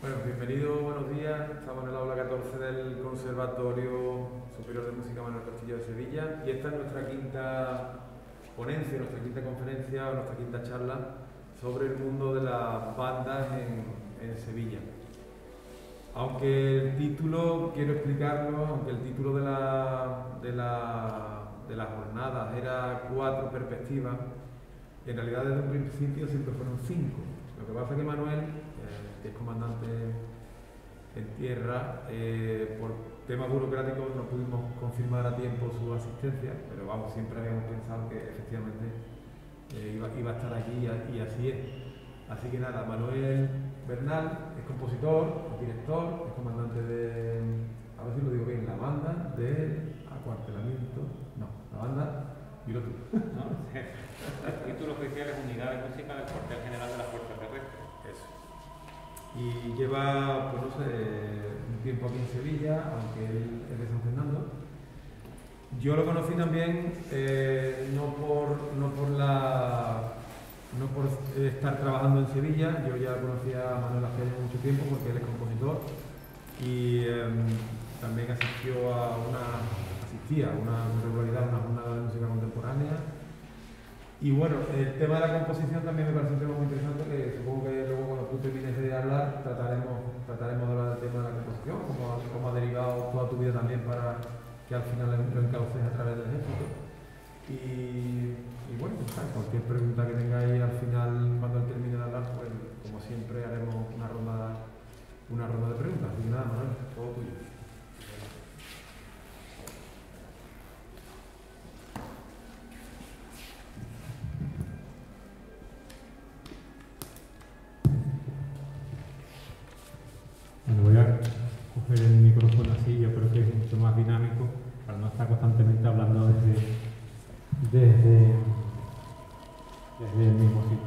Bueno, bienvenido, buenos días. Estamos en el aula 14 del Conservatorio Superior de Música Manuel Castillo de Sevilla y esta es nuestra quinta ponencia, nuestra quinta conferencia, nuestra quinta charla sobre el mundo de las bandas en Sevilla. Aunque el título, quiero explicarlo, aunque el título de las jornadas era 4 perspectivas, en realidad desde un principio siempre fueron 5. Lo que pasa es que Manuel, que es comandante en tierra, por temas burocráticos no pudimos confirmar a tiempo su asistencia, pero vamos, siempre habíamos pensado que efectivamente iba a estar aquí y así es. Así que nada, Manuel Bernal es compositor, es director, es comandante de, a ver si lo digo bien, la banda de acuartelamiento, no, la banda, dilo tú. ¿No? El título oficial es Unidad de Música del Cuartel General de las Fuerzas Terrestres. Eso. Y lleva, pues no sé, un tiempo aquí en Sevilla, aunque él es de San Fernando. Yo lo conocí también no por estar trabajando en Sevilla. Yo ya conocía a Manuel hace mucho tiempo porque él es compositor y también asistía a una regularidad, una jornada de música contemporánea. Y bueno, el tema de la composición también me parece un tema muy interesante que supongo que luego cuando tú termines de hablar trataremos de hablar del tema de la composición, cómo ha derivado toda tu vida también para que al final lo encauces a través del ejército. Y bueno, cualquier pregunta que tengáis al final cuando él termine de hablar, pues como siempre haremos una ronda de preguntas. Así que nada, Manuel, todo tuyo. Bueno, voy a coger el micrófono así, yo creo que es mucho más dinámico para no estar constantemente hablando desde el mismo sitio.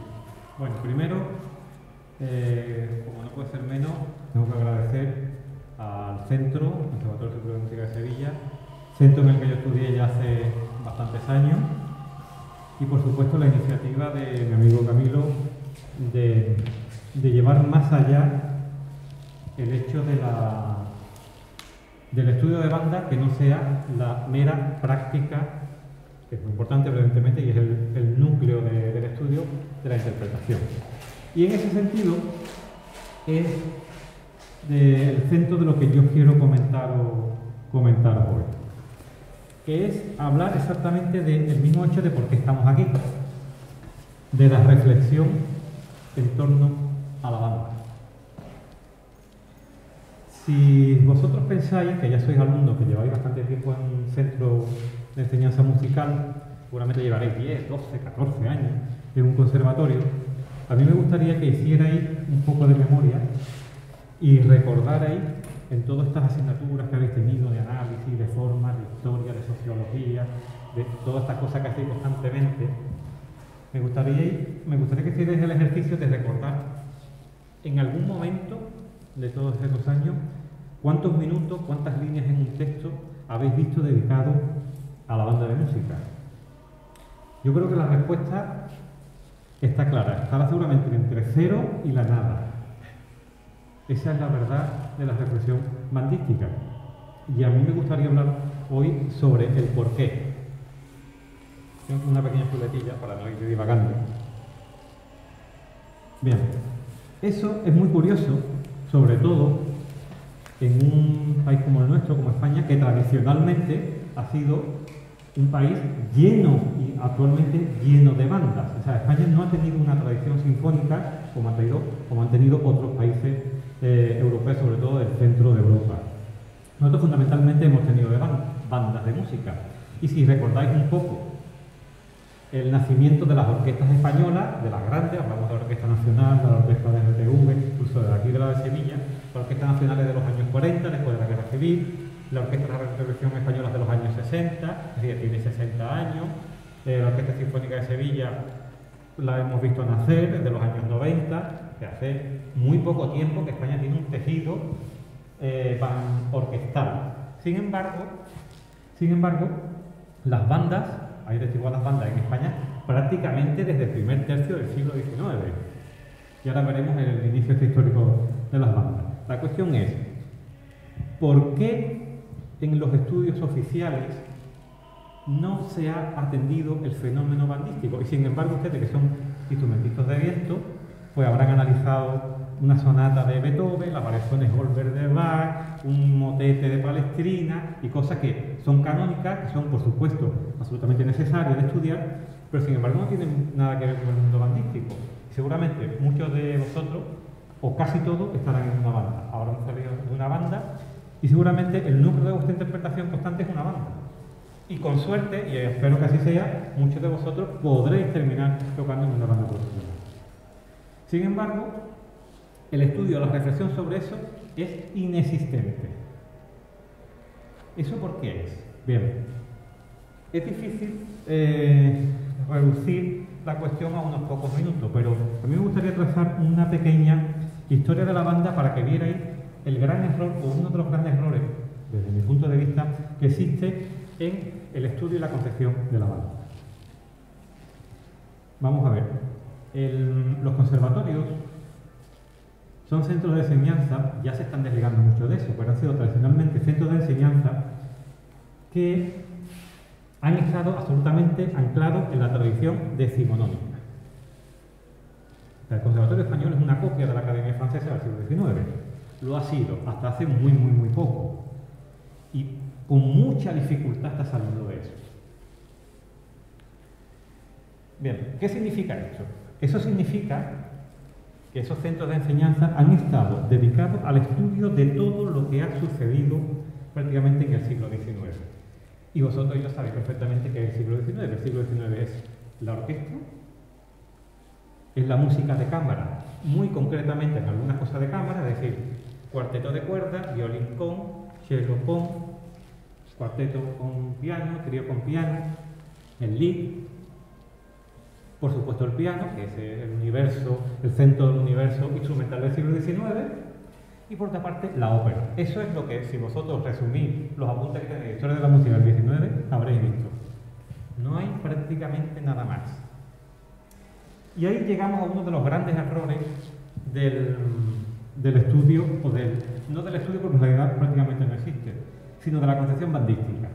Bueno, primero, como no puede ser menos, tengo que agradecer al centro, Conservatorio Superior de Música de Sevilla, centro en el que yo estudié ya hace bastantes años, y por supuesto la iniciativa de mi amigo Camilo de llevar más allá el hecho del estudio de banda, que no sea la mera práctica, que es muy importante evidentemente y es el núcleo del estudio de la interpretación. Y en ese sentido es el centro de lo que yo quiero comentar hoy, que es hablar exactamente del mismo hecho de por qué estamos aquí, de la reflexión en torno a la banda. Si vosotros pensáis, que ya sois alumnos, que lleváis bastante tiempo en un centro de enseñanza musical, seguramente llevaréis 10, 12, 14 años en un conservatorio, a mí me gustaría que hicierais un poco de memoria y recordarais en todas estas asignaturas que habéis tenido de análisis, de formas, de historia, de sociología, de todas estas cosas que hacéis constantemente, me gustaría que hicierais el ejercicio de recordar en algún momento de todos estos años, ¿cuántos minutos, cuántas líneas en un texto habéis visto dedicado a la banda de música? Yo creo que la respuesta está clara, estará seguramente entre 0 y la nada. Esa es la verdad de la reflexión bandística. Y a mí me gustaría hablar hoy sobre el porqué. Tengo una pequeña chuletilla para no ir divagando. Bien, eso es muy curioso, sobre todo en un país como el nuestro, como España, que tradicionalmente ha sido un país lleno y actualmente lleno de bandas. O sea, España no ha tenido una tradición sinfónica como han tenido otros países europeos, sobre todo del centro de Europa. Nosotros fundamentalmente hemos tenido bandas de música. Y si recordáis un poco el nacimiento de las orquestas españolas, de las grandes, hablamos de la Orquesta Nacional, de la Orquesta de RTV, incluso de aquí de la de Sevilla, la Orquesta Nacional es de los años 40, después de la Guerra Civil, la Orquesta de la Revolución Española es de los años 60, es decir, tiene 60 años, la Orquesta Sinfónica de Sevilla la hemos visto nacer desde los años 90, que hace muy poco tiempo que España tiene un tejido orquestal. Sin embargo, las bandas, hay desiguales bandas en España prácticamente desde el primer tercio del siglo XIX. Y ahora veremos el inicio histórico de las bandas. La cuestión es, ¿por qué en los estudios oficiales no se ha atendido el fenómeno bandístico? Y sin embargo, ustedes que son instrumentistas de viento, pues habrán analizado una sonata de Beethoven, las variaciones Goldberg de Bach, un motete de Palestrina y cosas que son canónicas, que son por supuesto absolutamente necesarias de estudiar, pero sin embargo no tienen nada que ver con el mundo bandístico. Y seguramente muchos de vosotros, o casi todos, estarán en una banda. Ahora hemos salido de una banda y seguramente el núcleo de vuestra interpretación constante es una banda. Y con suerte, y espero que así sea, muchos de vosotros podréis terminar tocando en una banda profesional. Sin embargo, el estudio, la reflexión sobre eso es inexistente. ¿Eso por qué es? Bien, es difícil reducir la cuestión a unos pocos minutos, pero a mí me gustaría trazar una pequeña historia de la banda para que vierais el gran error, o uno de los grandes errores, desde mi punto de vista, que existe en el estudio y la concepción de la banda. Vamos a ver, los conservatorios son centros de enseñanza, ya se están desligando mucho de eso, pero han sido tradicionalmente centros de enseñanza que han estado absolutamente anclados en la tradición decimonónica. El Conservatorio Español es una copia de la Academia Francesa del siglo XIX. Lo ha sido hasta hace muy poco. Y con mucha dificultad está saliendo de eso. Bien, ¿qué significa eso? Eso significa que esos centros de enseñanza han estado dedicados al estudio de todo lo que ha sucedido prácticamente en el siglo XIX. Y vosotros ya sabéis perfectamente que es el siglo XIX. El siglo XIX es la orquesta, es la música de cámara, muy concretamente en algunas cosas de cámara, es decir, cuarteto de cuerdas, violín con, cello con, cuarteto con piano, trío con piano, el lead, por supuesto el piano, que es el universo, el centro del universo instrumental del siglo XIX, y por otra parte la ópera. Eso es lo que, si vosotros resumís los apuntes que tenéis de historia de la música del XIX, habréis visto. No hay prácticamente nada más. Y ahí llegamos a uno de los grandes errores del estudio, o no del estudio porque en realidad prácticamente no existe, sino de la concepción bandística.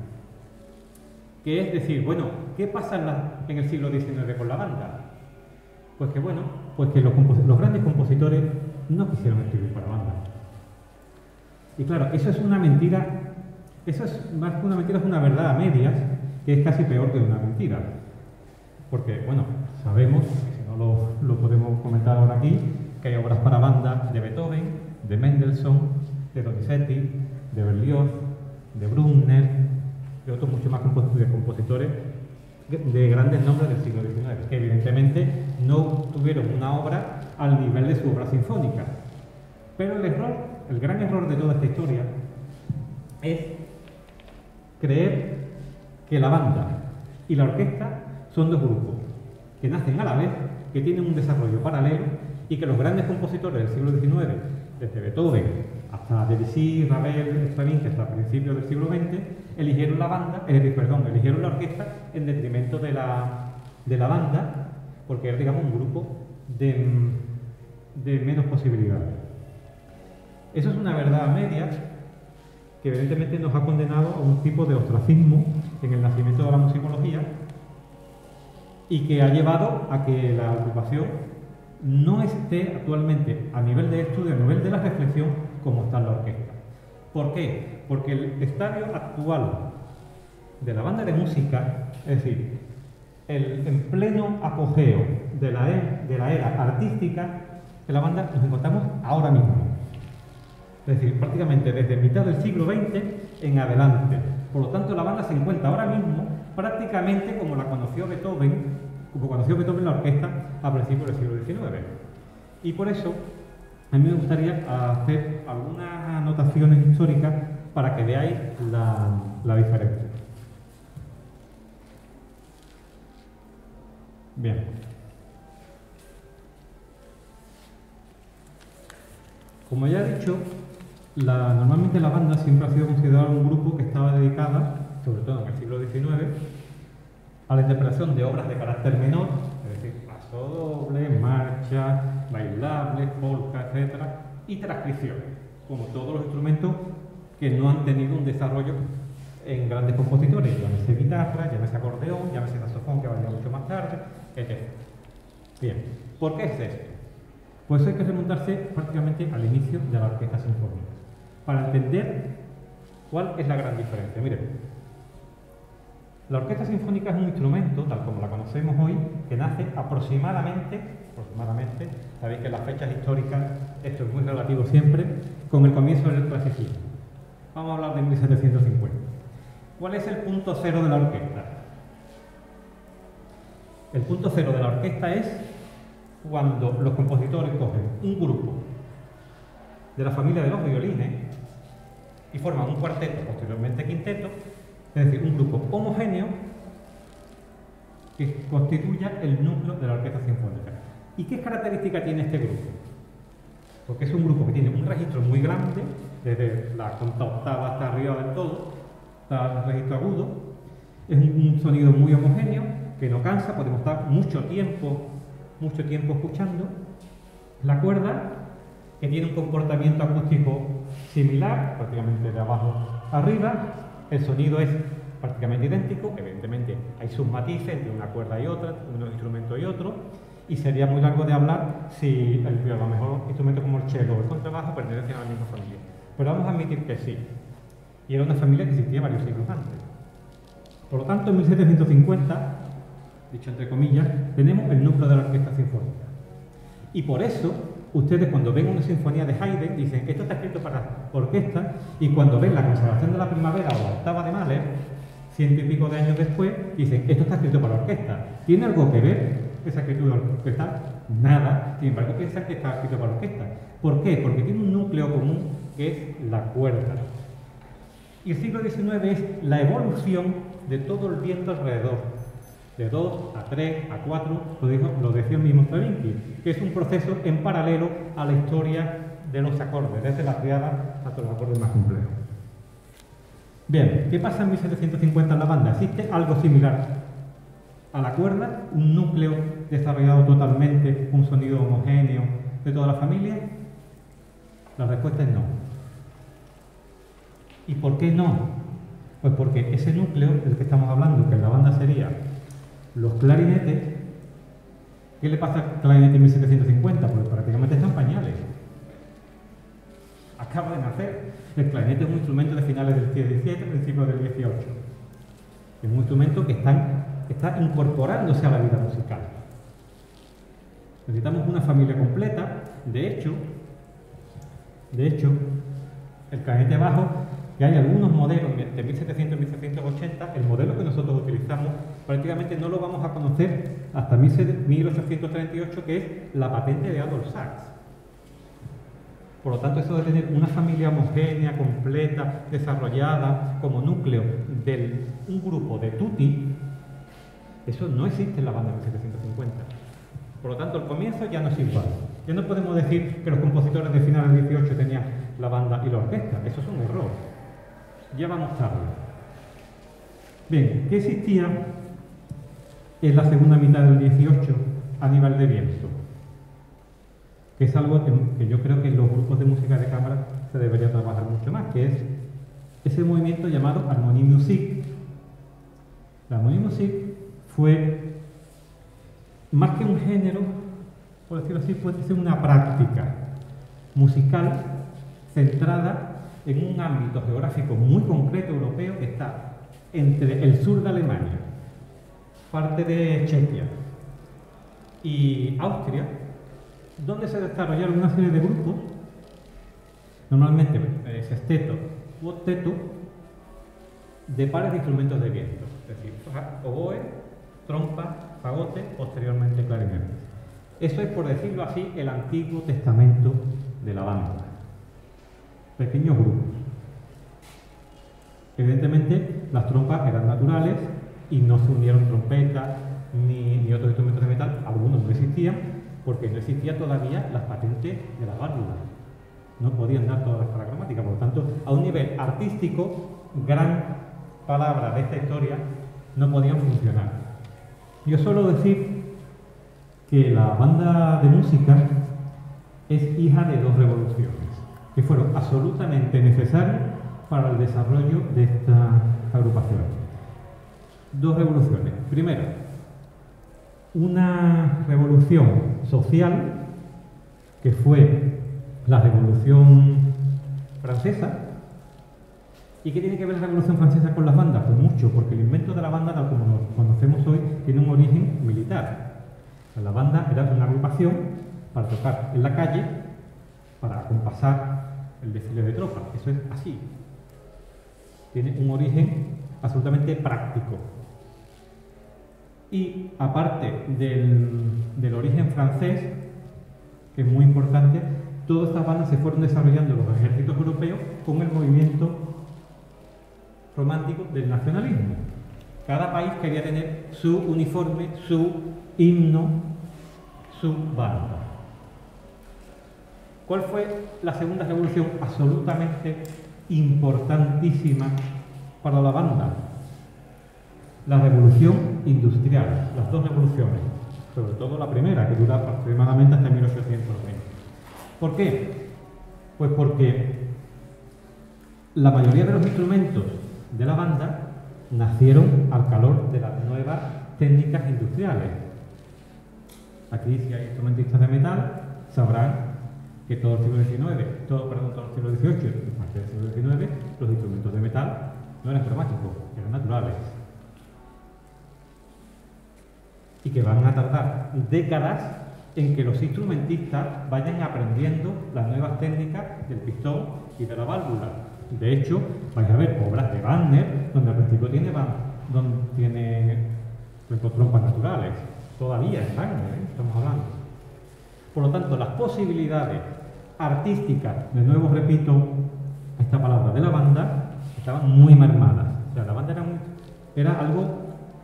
Que es decir, bueno, ¿qué pasa en el siglo XIX con la banda? Pues que bueno, pues que los grandes compositores no quisieron escribir para banda. Y claro, eso es una mentira, eso es más que una mentira, es una verdad a medias, que es casi peor que una mentira. Porque, bueno, sabemos, si no lo podemos comentar ahora aquí, que hay obras para banda de Beethoven, de Mendelssohn, de Donizetti, de Berlioz, de Bruckner, de otros muchos más compositores de grandes nombres del siglo XIX, que evidentemente no tuvieron una obra al nivel de su obra sinfónica. Pero el gran error de toda esta historia es creer que la banda y la orquesta son dos grupos que nacen a la vez, que tienen un desarrollo paralelo y que los grandes compositores del siglo XIX, desde Beethoven hasta Debussy, Ravel, Stravinsky hasta principios del siglo XX, eligieron la orquesta en detrimento de la banda, porque era, digamos, un grupo de menos posibilidades. Eso es una verdad a medias que evidentemente nos ha condenado a un tipo de ostracismo en el nacimiento de la musicología y que ha llevado a que la agrupación no esté actualmente a nivel de estudio, a nivel de la reflexión, como está la orquesta. ¿Por qué? Porque el estadio actual de la banda de música, es decir, en pleno apogeo de la era artística de la banda, nos encontramos ahora mismo. Es decir, prácticamente desde mitad del siglo XX en adelante. Por lo tanto, la banda se encuentra ahora mismo prácticamente como conoció Beethoven la orquesta a principios del siglo XIX. Y por eso, a mí me gustaría hacer algunas anotaciones históricas para que veáis la diferencia. Bien. Como ya he dicho, normalmente la banda siempre ha sido considerada un grupo que estaba dedicada, sobre todo en el siglo XIX, a la interpretación de obras de carácter menor, es decir, pasodobles, marchas, bailables, polka, etc., y transcripciones, como todos los instrumentos que no han tenido un desarrollo en grandes compositores, llámese guitarra, llámese acordeón, llámese saxofón, que va a venir mucho más tarde, etc. Bien, ¿por qué es esto? Pues hay que remontarse prácticamente al inicio de la orquesta sinfónica, para entender cuál es la gran diferencia. Miren, la orquesta sinfónica es un instrumento, tal como la conocemos hoy, que nace aproximadamente, sabéis que las fechas históricas, esto es muy relativo siempre, con el comienzo del clasicismo. Vamos a hablar de 1750. ¿Cuál es el punto cero de la orquesta? El punto cero de la orquesta es cuando los compositores cogen un grupo de la familia de los violines y forman un cuarteto, posteriormente quinteto, es decir, un grupo homogéneo que constituya el núcleo de la orquesta sinfónica. ¿Y qué característica tiene este grupo? Porque es un grupo que tiene un registro muy grande, desde la cuarta octava hasta arriba del todo, hasta el registro agudo, es un sonido muy homogéneo, que no cansa, podemos estar mucho tiempo escuchando. La cuerda, que tiene un comportamiento acústico similar, prácticamente de abajo arriba, el sonido es prácticamente idéntico, evidentemente hay sus matices entre una cuerda y otra, un instrumento y otro, y sería muy largo de hablar si a lo mejor instrumentos como el cello o el contrabajo pertenecen a la misma familia. Pero vamos a admitir que sí, y era una familia que existía varios siglos antes. Por lo tanto, en 1750, dicho entre comillas, tenemos el núcleo de la orquesta sinfónica. Y por eso, ustedes cuando ven una sinfonía de Haydn, dicen, esto está escrito para orquesta, y cuando ven la consagración de la primavera o la octava de Mahler, 100 y pico de años después, dicen, esto está escrito para orquesta. ¿Tiene algo que ver esa escritura orquestal? Nada. Sin embargo, piensan que está escrito para orquesta. ¿Por qué? Porque tiene un núcleo común que es la cuerda. Y el siglo XIX es la evolución de todo el viento alrededor, de 2 a 3 a 4, lo decía el mismo Stravinsky, que es un proceso en paralelo a la historia de los acordes, desde la triada hasta los acordes más complejos. Bien, ¿qué pasa en 1750 en la banda? ¿Existe algo similar a la cuerda? ¿Un núcleo desarrollado totalmente, un sonido homogéneo de toda la familia? La respuesta es no. ¿Y por qué no? Pues porque ese núcleo del que estamos hablando, que en la banda sería los clarinetes, ¿qué le pasa al clarinete en 1750? Pues prácticamente están pañales. Acaba de nacer. El clarinete es un instrumento de finales del siglo XVII, principios del XVIII. Es un instrumento que está incorporándose a la vida musical. Necesitamos una familia completa. De hecho, el clarinete bajo, que hay algunos modelos de 1700 y 1780, el modelo que nosotros utilizamos prácticamente no lo vamos a conocer hasta 1838, que es la patente de Adolph Sax. Por lo tanto, eso de tener una familia homogénea, completa, desarrollada, como núcleo de un grupo de tutti, eso no existe en la banda de 1750. Por lo tanto, el comienzo ya no es igual. Ya no podemos decir que los compositores de finales del 18 tenían la banda y la orquesta. Eso es un error. Ya vamos tarde. Bien, ¿qué existía en la segunda mitad del 18 a nivel de viento? Que es algo que yo creo que en los grupos de música de cámara se debería trabajar mucho más, que es ese movimiento llamado Harmonie Musique. La Harmonie Musique fue, más que un género, por decirlo así, puede ser una práctica musical centrada en un ámbito geográfico muy concreto europeo que está entre el sur de Alemania, parte de Chequia y Austria, donde se desarrollaron una serie de grupos, normalmente sexteto u octeto, de pares de instrumentos de viento, es decir, oboe, trompa, fagote, posteriormente clarinete. Eso es, por decirlo así, el Antiguo Testamento de la banda. Pequeños grupos. Evidentemente, las trompas eran naturales y no se unieron trompetas ni otros instrumentos de metal, algunos no existían, porque no existía todavía las patentes de la válvula. No podían dar todas las escala cromática. Por lo tanto, a un nivel artístico, gran palabra de esta historia, no podían funcionar. Yo suelo decir que la banda de música es hija de dos revoluciones que fueron absolutamente necesarias para el desarrollo de esta agrupación. Dos revoluciones. Primero, una revolución social que fue la Revolución Francesa. ¿Y qué tiene que ver la Revolución Francesa con las bandas? Pues mucho, porque el invento de la banda, tal como lo conocemos hoy, tiene un origen militar. La banda era una agrupación para tocar en la calle, para acompasar el desfile de tropas. Eso es así. Tiene un origen absolutamente práctico. Y aparte del origen francés, que es muy importante, todas estas bandas se fueron desarrollando en los ejércitos europeos con el movimiento romántico del nacionalismo. Cada país quería tener su uniforme, su himno, su banda. ¿Cuál fue la segunda revolución absolutamente importantísima para la banda? La revolución industrial, las dos revoluciones, sobre todo la primera, que dura aproximadamente hasta 1820. ¿Por qué? Pues porque la mayoría de los instrumentos de la banda nacieron al calor de las nuevas técnicas industriales. Aquí, si hay instrumentistas de metal, sabrán que todo el siglo XIX, todo el siglo XVIII y parte del siglo XIX, los instrumentos de metal no eran cromáticos, eran naturales. Y que van a tardar décadas en que los instrumentistas vayan aprendiendo las nuevas técnicas del pistón y de la válvula. De hecho, vais a ver obras de Wagner donde al principio tiene trompas naturales. Todavía en Wagner, estamos hablando. Por lo tanto, las posibilidades artísticas, de nuevo repito esta palabra, de la banda, estaban muy mermadas. O sea, la banda era algo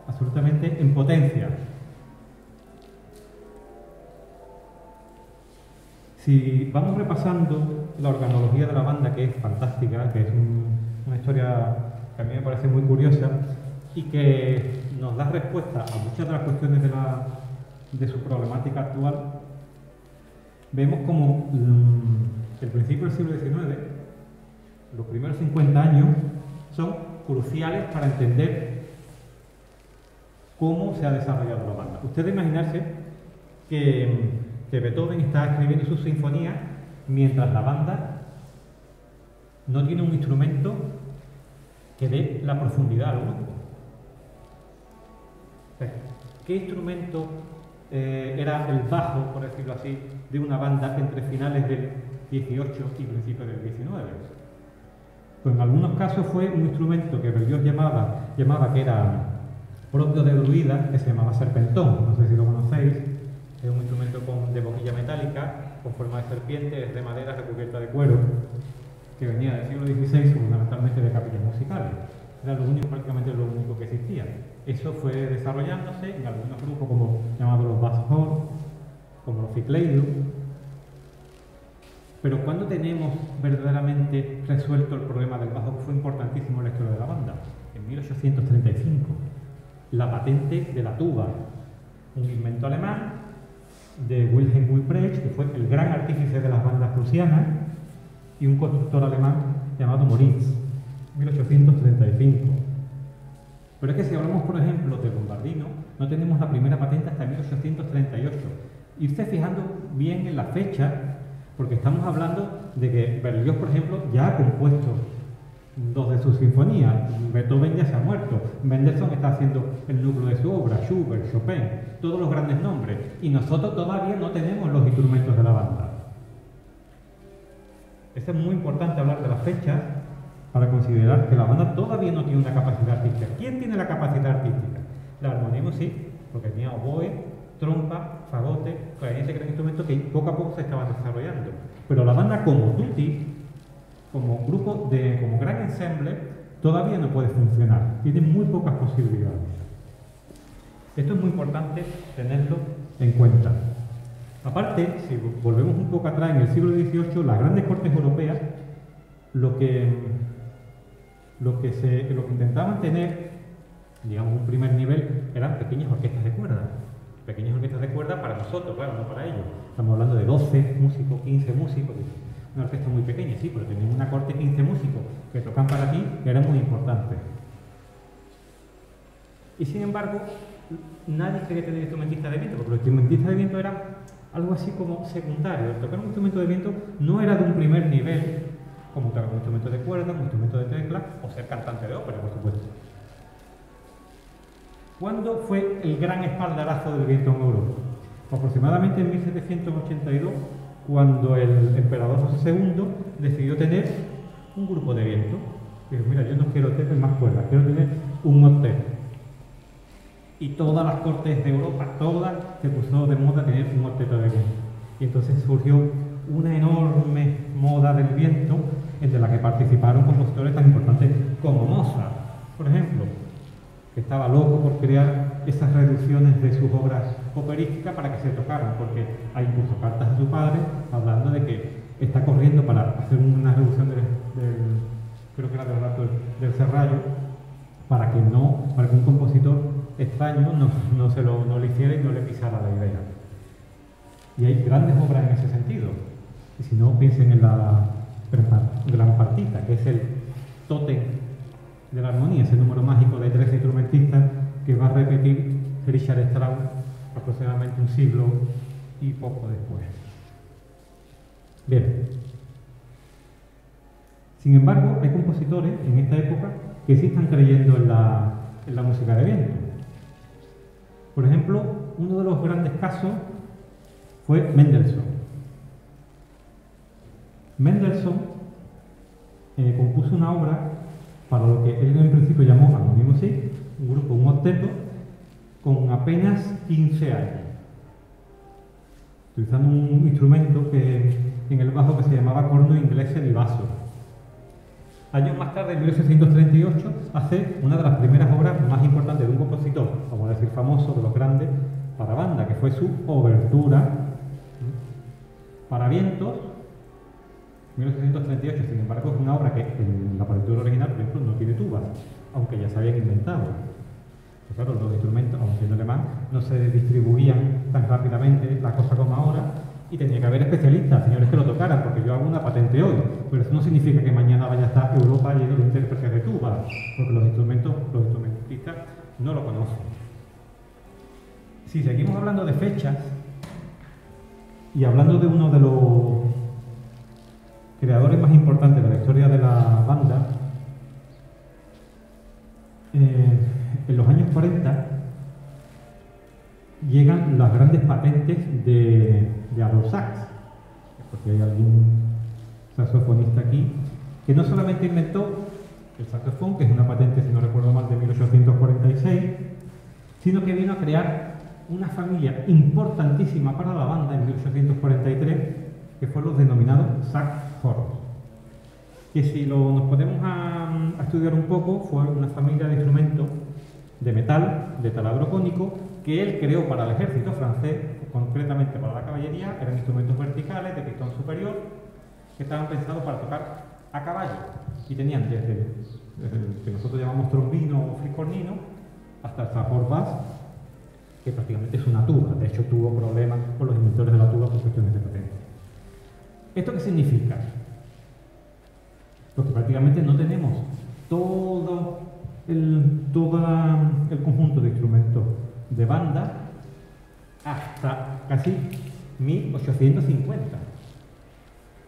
absolutamente en potencia. Si vamos repasando la organología de la banda, que es fantástica, que es una historia que a mí me parece muy curiosa y que nos da respuesta a muchas de las cuestiones de su problemática actual, vemos como el principio del siglo XIX, los primeros 50 años, son cruciales para entender cómo se ha desarrollado la banda. Ustedes imaginarse que Beethoven está escribiendo sus sinfonías mientras la banda no tiene un instrumento que dé la profundidad al grupo. ¿Qué instrumento era el bajo, por decirlo así, de una banda entre finales del 18 y principios del 19? Pues en algunos casos fue un instrumento que Berlioz llamaba que era propio de druida, que se llamaba serpentón, no sé si lo conocéis. Es un instrumento de boquilla metálica, con forma de serpiente, es de madera recubierta de cuero, que venía del siglo XVI, fundamentalmente de capillas musicales. Era prácticamente lo único que existía. Eso fue desarrollándose en algunos grupos como llamados los bass horn, como los ficleidus. Pero ¿cuándo tenemos verdaderamente resuelto el problema del bajo, que fue importantísimo en la historia de la banda? En 1835. La patente de la tuba, un invento alemán de Wilhelm Wilprecht, que fue el gran artífice de las bandas prusianas, y un constructor alemán llamado Moritz, 1835. Pero es que si hablamos, por ejemplo, de Bombardino, no tenemos la primera patente hasta 1838. Irse fijando bien en la fecha, porque estamos hablando de que Berlioz, por ejemplo, ya ha compuesto dos de sus sinfonías. Beethoven ya se ha muerto. Mendelssohn está haciendo el núcleo de su obra, Schubert, Chopin, todos los grandes nombres. Y nosotros todavía no tenemos los instrumentos de la banda. Eso es muy importante hablar de las fechas para considerar que la banda todavía no tiene una capacidad artística. ¿Quién tiene la capacidad artística? La armonía, sí, porque tenía oboe, trompa, fagote, clarinete, que eran instrumentos que poco a poco se estaban desarrollando. Pero la banda como tutti, como grupo, como gran ensemble, todavía no puede funcionar. Tiene muy pocas posibilidades. Esto es muy importante tenerlo en cuenta. Aparte, si volvemos un poco atrás, en el siglo XVIII, las grandes cortes europeas lo que intentaban tener, digamos, un primer nivel, eran pequeñas orquestas de cuerda. pequeñas orquestas de cuerda para nosotros, claro, no para ellos. Estamos hablando de 12 músicos, 15 músicos, una orquesta muy pequeña, sí, pero tenemos una corte de 15 músicos que tocan para ti, que era muy importante. Y sin embargo, nadie quería tener instrumentistas de viento, porque los instrumentistas de viento eran algo así como secundario. El tocar un instrumento de viento no era de un primer nivel, como tocar un instrumento de cuerda, un instrumento de tecla, o ser cantante de ópera, por supuesto. ¿Cuándo fue el gran espaldarazo del viento en Europa? Aproximadamente en 1782, cuando el emperador José II decidió tener un grupo de viento. Dijo, mira, yo no quiero tener más cuerdas, quiero tener un octeto. Y todas las cortes de Europa, todas, se puso de moda tener un octeto de viento. Y entonces surgió una enorme moda del viento, en la que participaron compositores tan importantes como Mozart, por ejemplo, que estaba loco por crear esas reducciones de sus obras operísticas para que se tocaran, porque hay incluso cartas a su padre hablando de que está corriendo para hacer una reducción creo que era del rato del Serrallo, para que un compositor extraño no le hiciera y no le pisara la idea. Y hay grandes obras en ese sentido. Y si no, piensen en la gran partita, que es el tótem de la armonía, ese número mágico de 13 instrumentistas que va a repetir Richard Strauss aproximadamente un siglo y poco después. Bien. Sin embargo, hay compositores en esta época que sí están creyendo en la música de viento. Por ejemplo, uno de los grandes casos fue Mendelssohn. Mendelssohn compuso una obra para lo que él en principio llamó Harmonie Musique, un grupo, un octeto, con apenas 15 años, utilizando un instrumento en el bajo que se llamaba corno inglese di basso. Años más tarde, en 1838, hace una de las primeras obras más importantes de un compositor, vamos a decir famoso, de los grandes, para banda, que fue su obertura para vientos. 1838, sin embargo, es una obra que en la partitura original, por ejemplo, no tiene tubas, aunque ya se habían inventado. Pero claro, los instrumentos, aunque siendo alemán, no se distribuían tan rápidamente la cosa como ahora, y tenía que haber especialistas, señores, que lo tocaran, porque yo hago una patente hoy, pero eso no significa que mañana vaya a estar Europa lleno de intérpretes de tubas, porque los instrumentistas no lo conocen. Si seguimos hablando de fechas, y hablando de uno de los creadores más importantes de la historia de la banda, en los años 40 llegan las grandes patentes de Adolphe Sax, porque hay algún saxofonista aquí que no solamente inventó el saxofón, que es una patente, si no recuerdo mal, de 1846, sino que vino a crear una familia importantísima para la banda en 1843, que fueron los denominados Sax-Horns, que si nos ponemos a estudiar un poco, fue una familia de instrumentos de metal, de taladro cónico, que él creó para el ejército francés, concretamente para la caballería. Eran instrumentos verticales de pistón superior, que estaban pensados para tocar a caballo, y tenían desde el que nosotros llamamos trombino o fliscornino hasta el sabor bass, que prácticamente es una tuba. De hecho, tuvo problemas con los inventores de la tuba por cuestiones de patente. ¿Esto qué significa? Porque prácticamente no tenemos todo el conjunto de instrumentos de banda hasta casi 1850.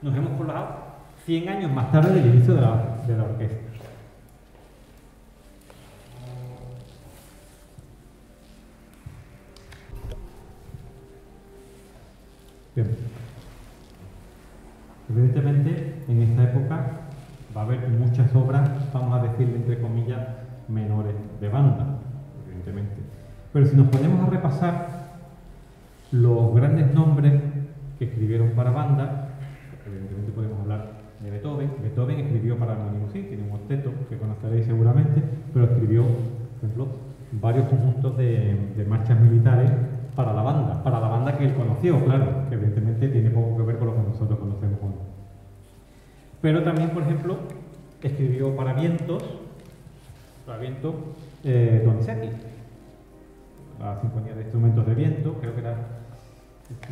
Nos hemos colado 100 años más tarde del inicio de la orquesta. Bien. Evidentemente, en esta época va a haber muchas obras, vamos a decirle entre comillas, menores de banda, evidentemente. Pero si nos ponemos a repasar los grandes nombres que escribieron para banda, evidentemente podemos hablar de Beethoven. Beethoven escribió para Harmonie Musique, tiene un octeto que conoceréis seguramente, pero escribió, por ejemplo, varios conjuntos de marchas militares para la banda que él conoció, claro, que evidentemente tiene poco que ver con lo que nosotros conocemos hoy. Pero también, por ejemplo, escribió para vientos Donizetti. la Sinfonía de Instrumentos de Viento, creo que era,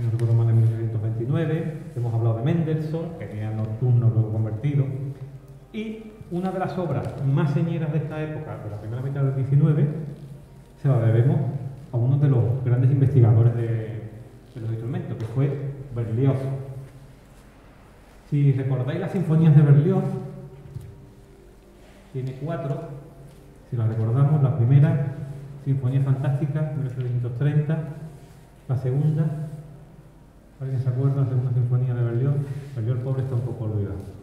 no recuerdo mal, en 1929. Hemos hablado de Mendelssohn, que tenía nocturno luego convertido. Y una de las obras más señeras de esta época, de la primera mitad del 19, se la debemos a uno de los grandes investigadores de los instrumentos, que fue Berlioz. Si recordáis las sinfonías de Berlioz, tiene 4. Si las recordamos, la primera, Sinfonía Fantástica, 1830, la segunda, ¿alguien se acuerda? La segunda sinfonía de Berlioz. Berlioz, el pobre, está un poco olvidado.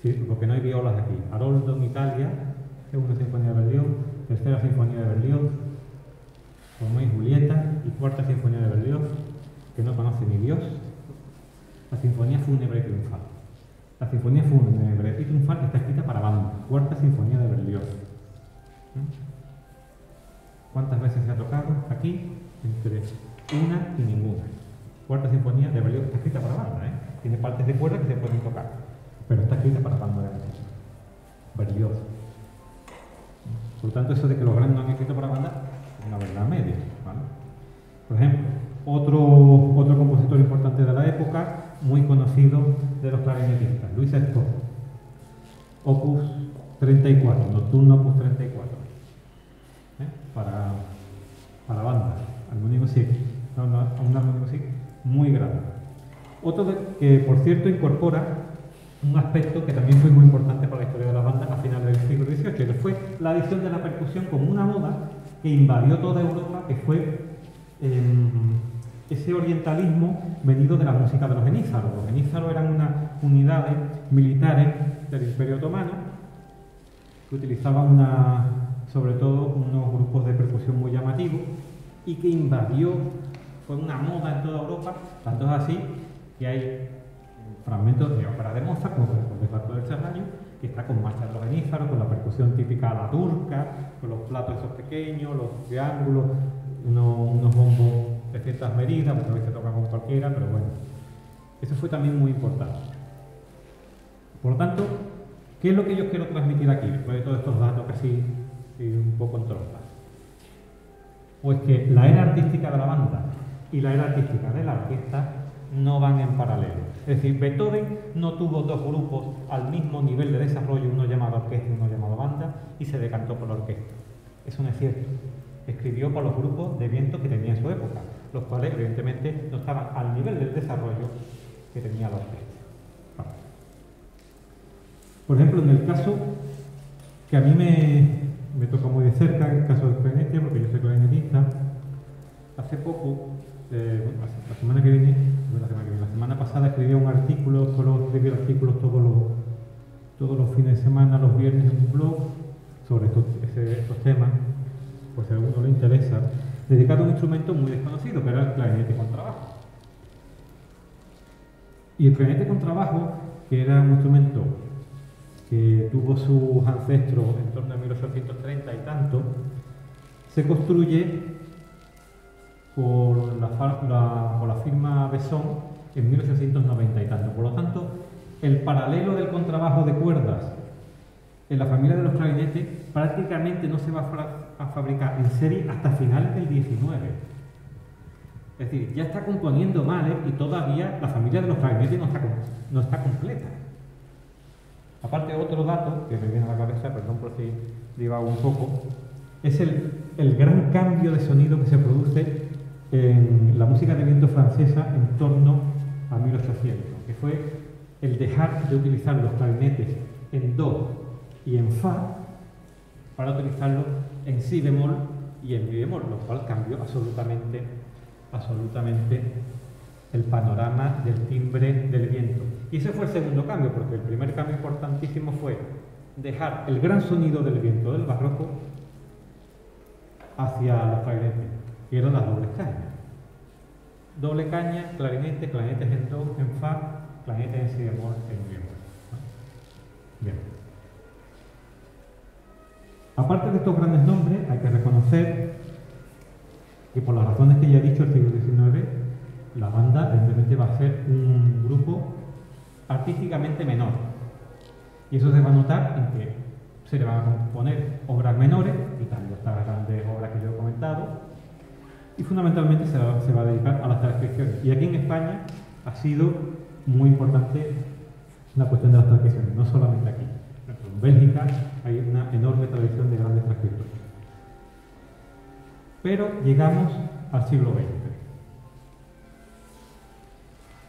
Sí, porque no hay violas aquí. Haroldo en Italia, segunda sinfonía de Berlioz, tercera sinfonía de Berlioz, Romeo y Julieta, y cuarta sinfonía de Berlioz, que no conoce ni Dios, la Sinfonía Fúnebre y Triunfal. La Sinfonía Fúnebre y Triunfal está escrita para banda, cuarta sinfonía de Berlioz. ¿Cuántas veces se ha tocado? Aquí, entre una y ninguna. Cuarta sinfonía de Berlioz está escrita para banda, tiene partes de cuerda que se pueden tocar, pero está escrita para banda de música. Berlioz. Por lo tanto, eso de que los grandes no han escrito para banda es una verdad media, ¿vale? Por ejemplo, otro compositor importante de la época, muy conocido de los clarinetistas, Luis Espoz, Opus 34, Nocturno Opus 34, para banda, armonía music, un armonía music muy grande. Otro que, por cierto, incorpora un aspecto que también fue muy importante para la historia de la banda a finales del siglo XVIII, que fue la adición de la percusión como una moda que invadió toda Europa, que fue ese orientalismo venido de la música de los genízaros. Los genízaros eran unas unidades militares del Imperio Otomano que utilizaban sobre todo unos grupos de percusión muy llamativos y que invadió, fue una moda en toda Europa, tanto es así que hay fragmentos de ópera de Mozart, como por ejemplo el Barco del Serrallo, que está con marcha de los genízaros, con la percusión típica a la turca, con los platos esos pequeños, los triángulos, unos bombos de ciertas medidas, porque a veces toca con cualquiera, pero bueno, eso fue también muy importante. Por lo tanto, ¿qué es lo que yo quiero transmitir aquí, después de todos estos datos que sí un poco en trompas? Pues que la era artística de la banda y la era artística de la orquesta no van en paralelo. Es decir, Beethoven no tuvo dos grupos al mismo nivel de desarrollo, uno llamado orquesta y uno llamado banda, y se decantó por la orquesta. Eso no es cierto. Escribió para los grupos de viento que tenía en su época, los cuales evidentemente no estaban al nivel del desarrollo que tenía la orquesta. Vale. Por ejemplo, en el caso que a mí me toca muy de cerca, en el caso del clarinete, porque yo soy clarinetista, hace poco, la semana pasada escribí un artículo, solo escribí artículos todos los fines de semana, los viernes en un blog, sobre estos temas, pues si a alguno le interesa, dedicado a un instrumento muy desconocido, que era el clarinete con trabajo. Y el clarinete con trabajo, que era un instrumento que tuvo sus ancestros en torno a 1830 y tanto, se construye por la firma Besson en 1890 y tanto. Por lo tanto, el paralelo del contrabajo de cuerdas en la familia de los clarinetes prácticamente no se va a fabricar en serie hasta finales del 19. Es decir, ya está componiendo Mahler y todavía la familia de los clarinetes no está completa. Aparte, otro dato que me viene a la cabeza, perdón por si divago un poco, es el gran cambio de sonido que se produce en la música de viento francesa en torno a 1800, que fue el dejar de utilizar los clarinetes en do y en fa para utilizarlos en si bemol y en mi bemol, lo cual cambió absolutamente el panorama del timbre del viento. Y ese fue el segundo cambio, porque el primer cambio importantísimo fue dejar el gran sonido del viento del barroco hacia los clarinetes, que eran las dobles cañas. Doble caña, clarinetes en do, en fa, clarinetes en si bemol, en mi bemol. Bien. Aparte de estos grandes nombres, hay que reconocer que por las razones que ya he dicho, el siglo XIX, la banda evidentemente va a ser un grupo artísticamente menor. Y eso se va a notar en que se le van a componer obras menores, quitando estas grandes obras que yo he comentado, y fundamentalmente se va a dedicar a las transcripciones. Y aquí en España ha sido muy importante la cuestión de las transcripciones, no solamente aquí. En Bélgica hay una enorme tradición de grandes transcriptores. Pero llegamos al siglo XX.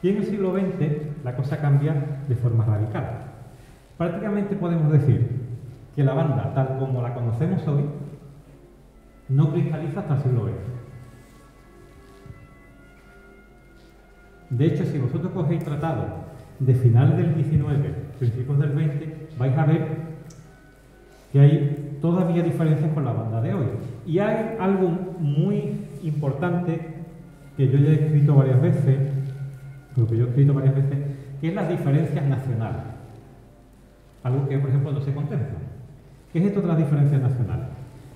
Y en el siglo XX la cosa cambia de forma radical. Prácticamente podemos decir que la banda, tal como la conocemos hoy, no cristaliza hasta el siglo XX. De hecho, si vosotros cogéis tratados de finales del XIX, principios del XX, vais a ver que hay todavía diferencias con la banda de hoy. Y hay algo muy importante que yo ya he escrito varias veces, que es las diferencias nacionales. Algo que, por ejemplo, no se contempla. ¿Qué es esto de las diferencias nacionales?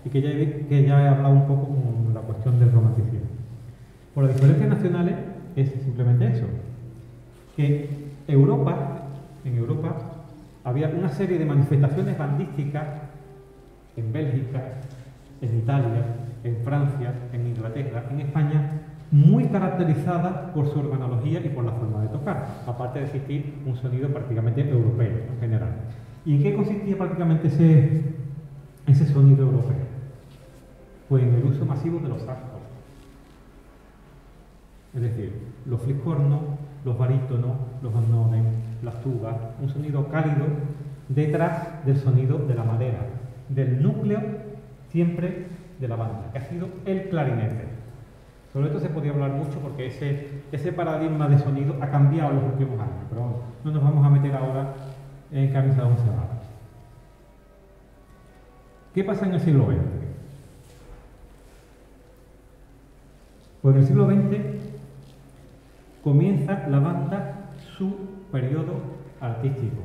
Y que ya he hablado un poco con la cuestión del romanticismo. Por las diferencias nacionales es simplemente eso, que en Europa había una serie de manifestaciones bandísticas en Bélgica, en Italia, en Francia, en Inglaterra, en España, muy caracterizadas por su organología y por la forma de tocar, aparte de existir un sonido prácticamente europeo en general. ¿Y en qué consistía prácticamente ese sonido europeo? Pues en el uso masivo de los saxos. Es decir, los fliscornos, los barítonos, los honones, las tubas, un sonido cálido detrás del sonido de la madera, del núcleo siempre de la banda, que ha sido el clarinete. Sobre esto se podía hablar mucho porque ese paradigma de sonido ha cambiado en los últimos años, pero bueno, no nos vamos a meter ahora en camisa de once varas. ¿Qué pasa en el siglo XX? Pues en el siglo XX comienza la banda su periodo artístico.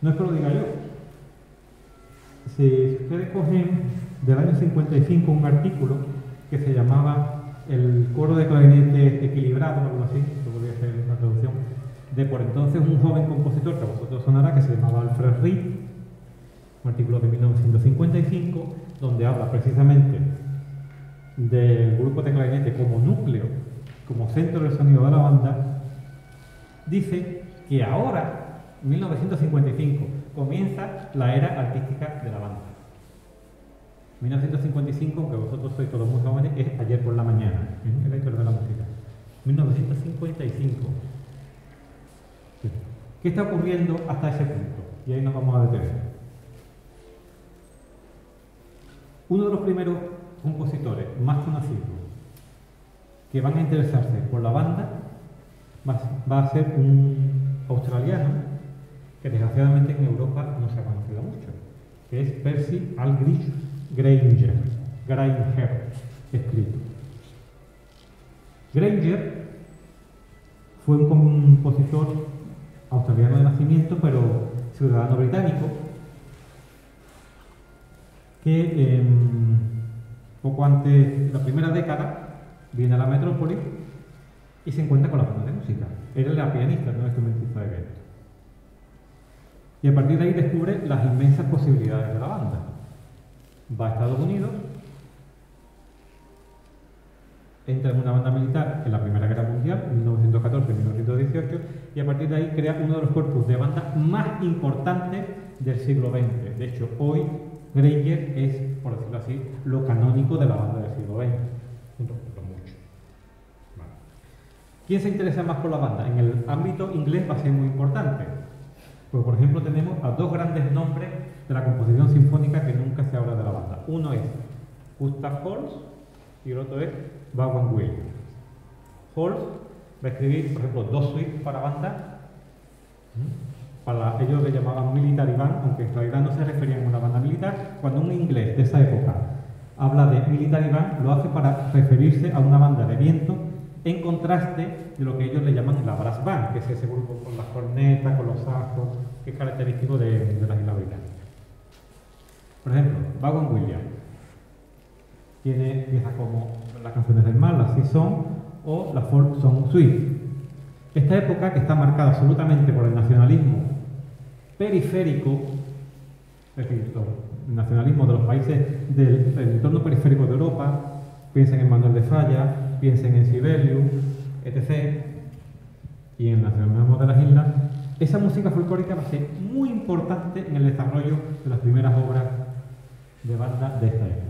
No es que lo diga yo. Si ustedes cogen del año 55 un artículo que se llamaba El coro de clarinete equilibrado, algo así, que podría ser la traducción, de por entonces un joven compositor que a vosotros sonará, que se llamaba Alfred Reed, un artículo de 1955, donde habla precisamente del grupo de clarinete como núcleo, como centro del sonido de la banda. Dice que ahora, en 1955, comienza la era artística de la banda. 1955, aunque vosotros sois todos muy jóvenes, es ayer por la mañana, en la historia de la música. 1955. ¿Qué está ocurriendo hasta ese punto? Y ahí nos vamos a detener. Uno de los primeros compositores más conocidos que van a interesarse por la banda va a ser un australiano que desgraciadamente en Europa no se ha conocido mucho, que es Percy Aldrich Grainger escrito. Grainger fue un compositor australiano de nacimiento, pero ciudadano británico, que poco antes de la primera década viene a la metrópoli y se encuentra con la banda de música. Él era pianista, no instrumentista de viento. Y a partir de ahí descubre las inmensas posibilidades de la banda. Va a Estados Unidos, entra en una banda militar en la Primera Guerra Mundial, 1914-1918, y a partir de ahí crea uno de los cuerpos de banda más importantes del siglo XX. De hecho, hoy Grainger es, por decirlo así, lo canónico de la banda del siglo XX. Vale. ¿Quién se interesa más por la banda? En el ámbito inglés va a ser muy importante. Pues, por ejemplo, tenemos a dos grandes nombres de la composición sinfónica que nunca se habla de la banda. Uno es Gustav Holst y el otro es Vaughan Williams. Holst va a escribir, por ejemplo, dos suites para banda. Ellos le llamaban military band, aunque en realidad no se referían a una banda militar. Cuando un inglés de esa época habla de military band, lo hace para referirse a una banda de viento, en contraste de lo que ellos le llaman la brass band, que es ese grupo con las cornetas, con los saxos, que es característico de las Islas Británicas. Por ejemplo, Vaughan Williams tiene piezas como las canciones del mar, la Season o la Folk Song Suite. Esta época, que está marcada absolutamente por el nacionalismo periférico, es decir, el nacionalismo de los países del entorno periférico de Europa, piensen en Manuel de Falla, piensen en Sibelius, etc. Y en Nacionalismo de las Islas, esa música folclórica va a ser muy importante en el desarrollo de las primeras obras de banda de esta época.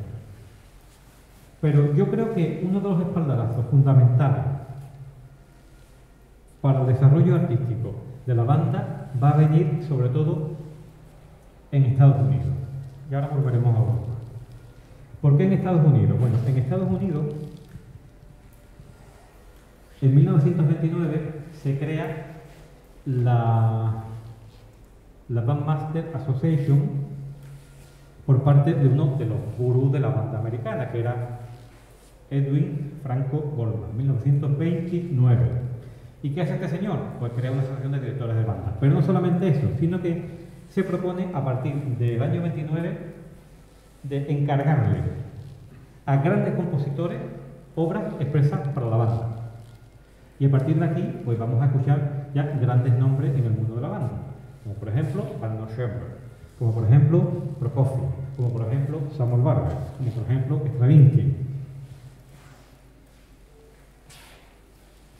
Pero yo creo que uno de los espaldarazos fundamentales para el desarrollo artístico de la banda va a venir sobre todo en Estados Unidos. Y ahora volveremos a Europa. ¿Por qué en Estados Unidos? Bueno, en Estados Unidos, en 1929 se crea la Bandmaster Association por parte de uno de los gurús de la banda americana, que era Edwin Franco Goldman, 1929. ¿Y qué hace este señor? Pues crea una asociación de directores de banda. Pero no solamente eso, sino que se propone a partir del año 29 de encargarle a grandes compositores obras expresas para la banda. Y a partir de aquí, pues vamos a escuchar ya grandes nombres en el mundo de la banda, como por ejemplo Arnold Schoenberg, como por ejemplo Prokofiev, como por ejemplo Samuel Barber, como por ejemplo Stravinsky,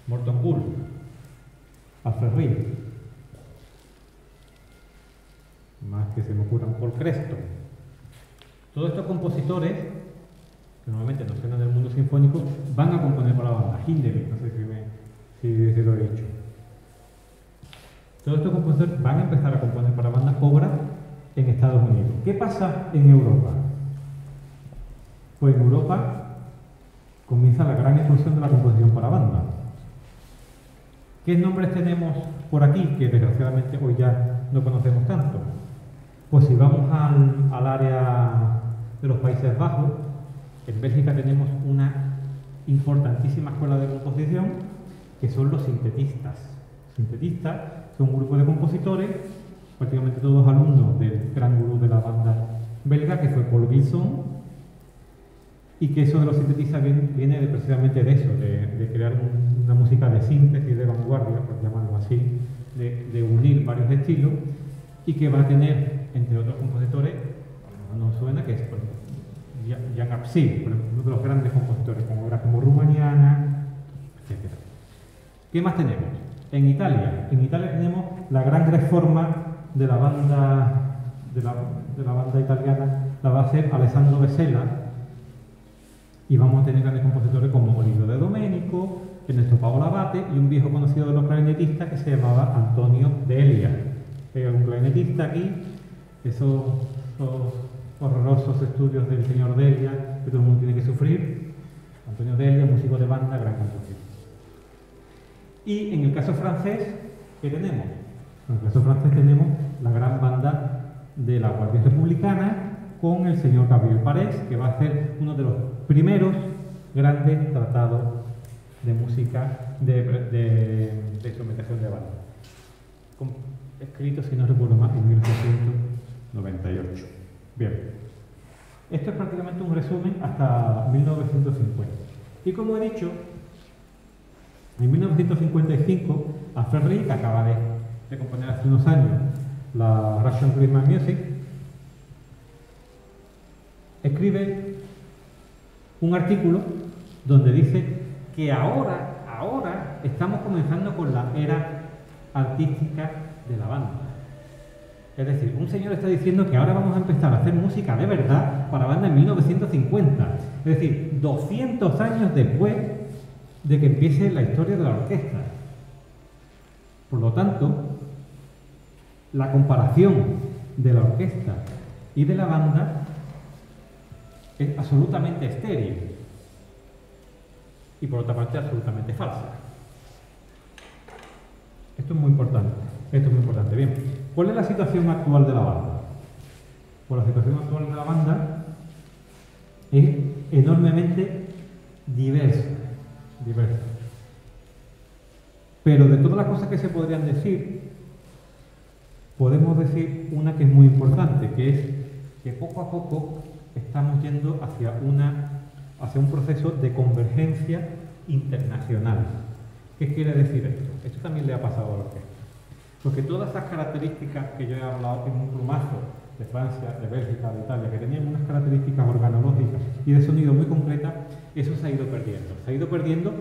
Morton Bull, Alfred Reed, más que se me ocurran, Paul Creston. Todos estos compositores, que normalmente no suenan del mundo sinfónico, van a componer para la banda. Hindemith, no sé si lo he dicho. Todos estos compositores van a empezar a componer para bandas obras en Estados Unidos. ¿Qué pasa en Europa? Pues en Europa comienza la gran explosión de la composición para banda. ¿Qué nombres tenemos por aquí que desgraciadamente hoy ya no conocemos tanto? Pues si vamos al área de los Países Bajos, en Bélgica tenemos una importantísima escuela de composición que son los sintetistas. Sintetistas son un grupo de compositores, prácticamente todos alumnos del gran gurú de la banda belga, que fue Paul Gilson, y que eso de los sintetistas viene precisamente de eso, de crear una música de síntesis, de vanguardia, por llamarlo así, de unir varios estilos, y que va a tener, entre otros compositores, no suena, que es Jan Apsil, uno de los grandes compositores, con obras como Rumaniana, etc. ¿Qué más tenemos? En Italia tenemos la gran reforma de la banda italiana, la va a hacer Alessandro Besela, y vamos a tener grandes compositores como Oliviero de Domenico, Ernesto Paolo Abate y un viejo conocido de los clarinetistas que se llamaba Antonio Delia. Hay un clarinetista aquí, esos horrorosos estudios del señor Delia que todo el mundo tiene que sufrir. Antonio Delia, músico de banda, gran compositor. Y en el caso francés, ¿qué tenemos? En el caso francés tenemos la gran banda de la Guardia Republicana con el señor Gabriel Parés, que va a hacer uno de los primeros grandes tratados de música de instrumentación de banda, escrito, si no recuerdo más, en 1898. Bien, esto es prácticamente un resumen hasta 1950. Y como he dicho, en 1955, Alfred Reed, que acaba de componer hace unos años la Russian Christmas Music, escribe un artículo donde dice que ahora estamos comenzando con la era artística de la banda. Es decir, un señor está diciendo que ahora vamos a empezar a hacer música de verdad para banda en 1950. Es decir, 200 años después de que empiece la historia de la orquesta. Por lo tanto, la comparación de la orquesta y de la banda es absolutamente estéril y por otra parte absolutamente falsa. Esto es muy importante. Bien, ¿cuál es la situación actual de la banda? Pues la situación actual de la banda es enormemente diversa. Pero de todas las cosas que se podrían decir, podemos decir una que es muy importante, que es que poco a poco estamos yendo hacia un proceso de convergencia internacional. ¿Qué quiere decir esto? Esto también le ha pasado a la orquesta. Porque todas esas características que yo he hablado en un plumazo de Francia, de Bélgica, de Italia, que tenían unas características organológicas y de sonido muy concretas, eso se ha ido perdiendo. Se ha ido perdiendo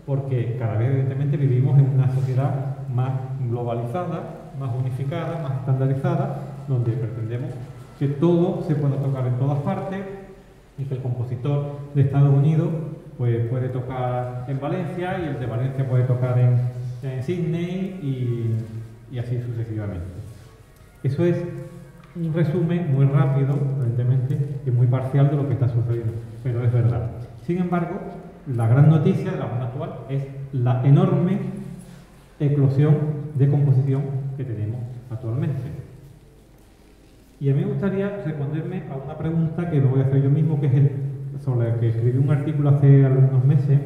porque cada vez evidentemente vivimos en una sociedad más globalizada, más unificada, más estandarizada, donde pretendemos que todo se pueda tocar en todas partes y que el compositor de Estados Unidos pues, puede tocar en Valencia y el de Valencia puede tocar en Sydney y así sucesivamente. Eso es un resumen muy rápido, evidentemente, y muy parcial de lo que está sucediendo, pero es verdad. Sin embargo, la gran noticia de la banda actual es la enorme eclosión de composición que tenemos actualmente. Y a mí me gustaría responderme a una pregunta que me voy a hacer yo mismo, que es sobre el que escribí un artículo hace algunos meses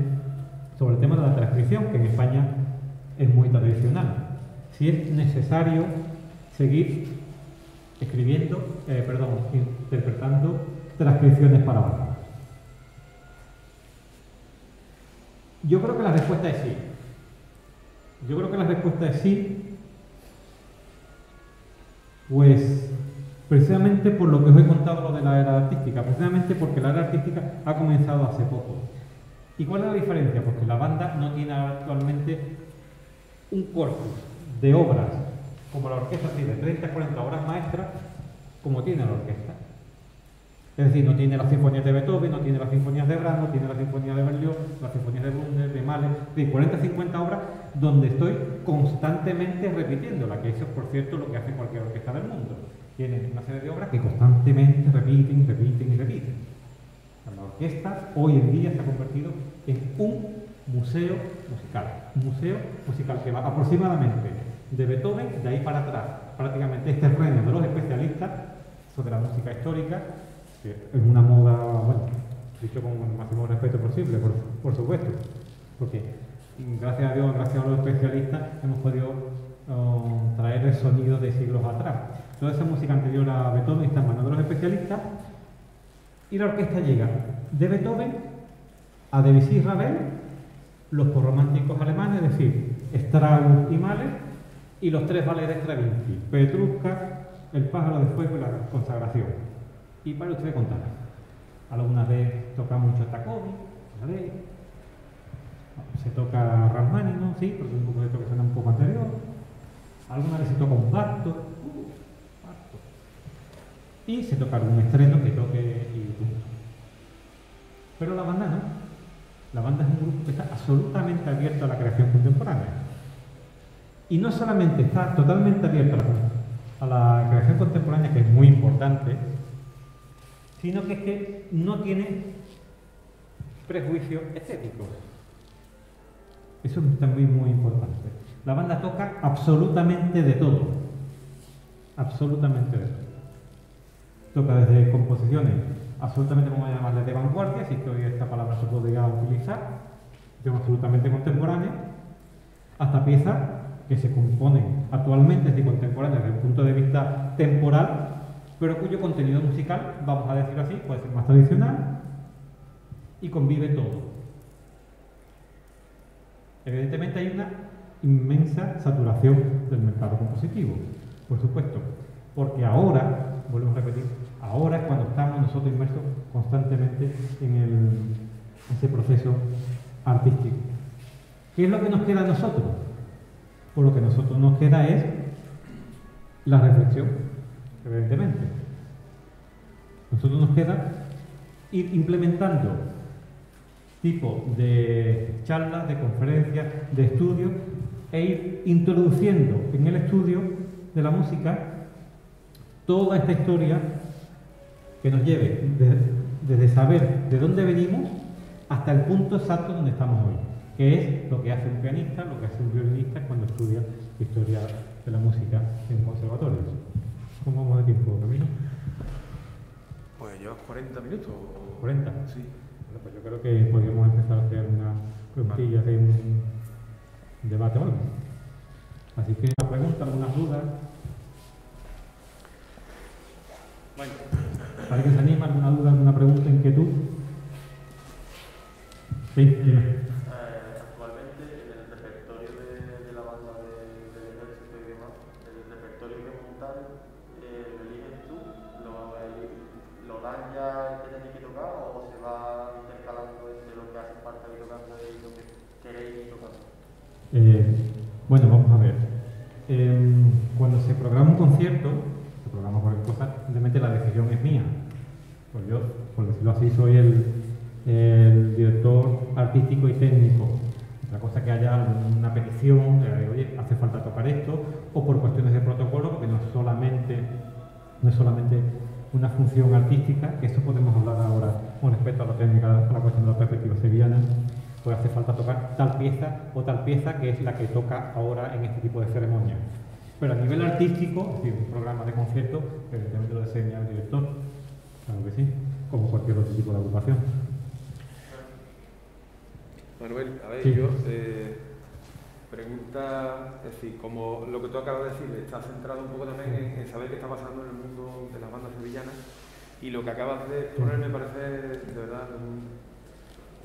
sobre el tema de la transcripción, que en España es muy tradicional. Si es necesario seguir interpretando transcripciones para banda. Yo creo que la respuesta es sí. Yo creo que la respuesta es sí, pues precisamente por lo que os he contado lo de la era artística, precisamente porque la era artística ha comenzado hace poco. ¿Y cuál es la diferencia? Porque la banda no tiene actualmente un corpus de obras como la orquesta tiene 30 40 obras maestras, como tiene la orquesta. Es decir, no tiene las sinfonías de Beethoven, no tiene las sinfonías de Brahms, no tiene las sinfonías de Berlioz, las sinfonías de Bruckner, de Mahler, de 40 50 obras donde estoy constantemente repitiéndola, que eso es, por cierto, lo que hace cualquier orquesta del mundo. Tiene una serie de obras que constantemente repiten. La orquesta hoy en día se ha convertido en un museo musical que va aproximadamente de Beethoven, de ahí para atrás, prácticamente este terreno de los especialistas sobre la música histórica, que es una moda, bueno, dicho con el máximo respeto posible, por supuesto, porque gracias a Dios, gracias a los especialistas, hemos podido traer el sonido de siglos atrás. Toda esa música anterior a Beethoven está en manos de los especialistas y la orquesta llega de Beethoven a Debussy y Ravel, los posrománticos alemanes, es decir, Strauss y Mahler, y los tres ballets de Stravinsky, Petrushka, El pájaro de fuego y la consagración. Y para usted contar, alguna vez toca mucho Takovi, se toca Rachmaninoff, sí, porque es un compositor que suena un poco anterior, alguna vez se toca un Bartók, y se toca algún estreno que toque y punto. Pero la banda no. La banda es un grupo que está absolutamente abierto a la creación contemporánea. Y no solamente está totalmente abierto a la creación contemporánea, que es muy importante, sino que es que no tiene prejuicios estéticos. Eso es también muy importante. La banda toca absolutamente de todo. Absolutamente de todo. Toca desde composiciones absolutamente, vamos a llamarle, de vanguardia, si es que hoy esta palabra se podría utilizar, son absolutamente contemporáneas, hasta piezas que se componen actualmente de contemporáneas desde el punto de vista temporal, pero cuyo contenido musical, vamos a decirlo así, puede ser más tradicional y convive todo. Evidentemente hay una inmensa saturación del mercado compositivo, por supuesto, porque ahora, vuelvo a repetir, ahora es cuando estamos nosotros inmersos constantemente en ese proceso artístico. ¿Qué es lo que nos queda a nosotros? Pues lo que a nosotros nos queda es la reflexión, evidentemente. A nosotros nos queda ir implementando tipo de charlas, de conferencias, de estudios, e ir introduciendo en el estudio de la música toda esta historia que nos lleve desde saber de dónde venimos hasta el punto exacto donde estamos hoy, que es lo que hace un pianista, lo que hace un violinista cuando estudia historia de la música en conservatorios. ¿Cómo vamos de tiempo, Camilo? Pues llevas 40 minutos. ¿40? Sí. Bueno, pues yo creo que podríamos empezar a hacer una preguntilla de un debate o algo. Así que, una pregunta, algunas dudas. Bueno. ¿Alguien se anima? ¿Alguna duda, alguna pregunta, inquietud? Sí, dime. Actualmente en el repertorio de la banda del ejército y demás, el repertorio que montan, ¿lo eliges tú? ¿Lo dan ya el que tenéis que tocar o se va intercalando entre lo Bueno, vamos a ver. Cuando se programa un concierto, se programa cualquier cosa, simplemente la decisión es mía. Pues yo, por decirlo así, soy el director artístico y técnico. Otra cosa que haya una petición, oye, hace falta tocar esto, o por cuestiones de protocolo, porque no es solamente una función artística, que esto podemos hablar ahora con respecto a la técnica, a la cuestión de la perspectiva sevillana, pues hace falta tocar tal pieza o tal pieza que es la que toca ahora en este tipo de ceremonias. Pero a nivel artístico, es decir, un programa de concierto, evidentemente lo diseña el director, claro que sí, como cualquier otro tipo de agrupación. Manuel, a ver, sí. yo pregunta, es decir, como lo que tú acabas de decir, está centrado un poco también en saber qué está pasando en el mundo de las bandas sevillanas, y lo que acabas de poner me parece de verdad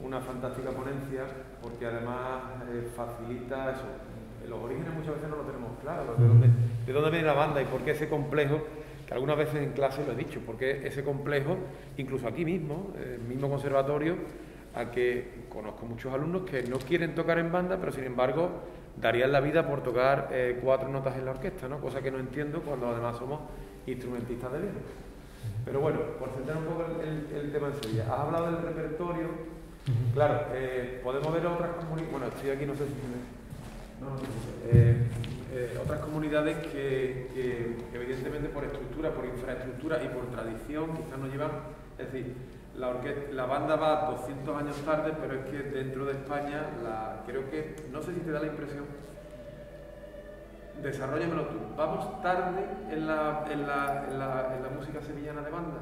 una fantástica ponencia, porque además facilita eso. Los orígenes muchas veces no lo tenemos claro, de dónde viene la banda y por qué ese complejo, que algunas veces en clase lo he dicho, porque ese complejo, incluso aquí mismo, el mismo conservatorio, a que conozco muchos alumnos que no quieren tocar en banda, pero sin embargo darían la vida por tocar 4 notas en la orquesta, ¿no? Cosa que no entiendo cuando además somos instrumentistas de viento. Pero bueno, por centrar un poco el tema en Sevilla, has hablado del repertorio. Claro, podemos ver otras comunidades, bueno, estoy aquí, no sé si otras comunidades que evidentemente por estructura, por infraestructura y por tradición quizás no llevan, es decir, la banda va 200 años tarde, pero es que dentro de España, creo que, no sé si te da la impresión, desarróllamelo tú, vamos tarde en la música sevillana de banda,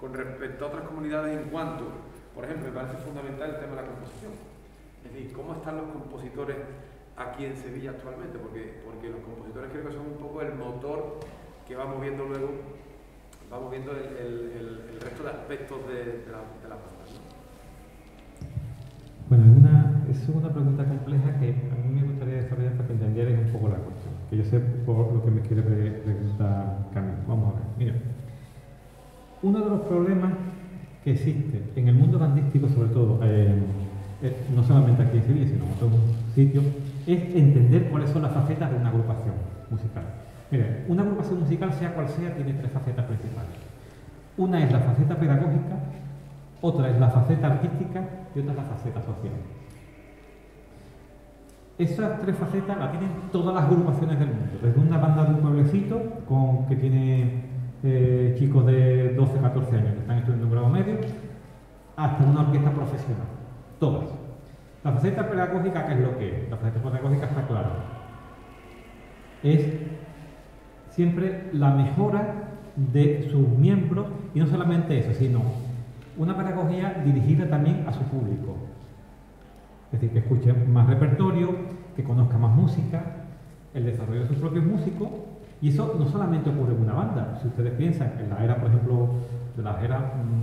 con respecto a otras comunidades en cuanto, por ejemplo, me parece fundamental el tema de la composición. Es decir, ¿cómo están los compositores aquí en Sevilla actualmente? Porque los compositores creo que son un poco el motor que va moviendo luego, va moviendo el resto de aspectos de la banda, ¿no? Bueno, es una pregunta compleja que a mí me gustaría desarrollar para que entendierais un poco la cuestión, que yo sé por lo que me quiere preguntar Camilo. Vamos a ver, mira. Uno de los problemas que existe en el mundo bandístico, sobre todo, no solamente aquí en Sevilla, sino en otros sitios, es entender cuáles son las facetas de una agrupación musical. Mire, una agrupación musical, sea cual sea, tiene 3 facetas principales. Una es la faceta pedagógica, otra es la faceta artística y otra es la faceta social. Esas 3 facetas las tienen todas las agrupaciones del mundo, desde una banda de un pueblecito que tiene chicos de 12, 14 años que están estudiando un grado medio, hasta una orquesta profesional. Todas. La faceta pedagógica, ¿qué es lo que es? La faceta pedagógica está clara. Es siempre la mejora de sus miembros, y no solamente eso, sino una pedagogía dirigida también a su público. Es decir, que escuche más repertorio, que conozca más música, el desarrollo de sus propios músicos, y eso no solamente ocurre en una banda. Si ustedes piensan en la era, por ejemplo, de las eras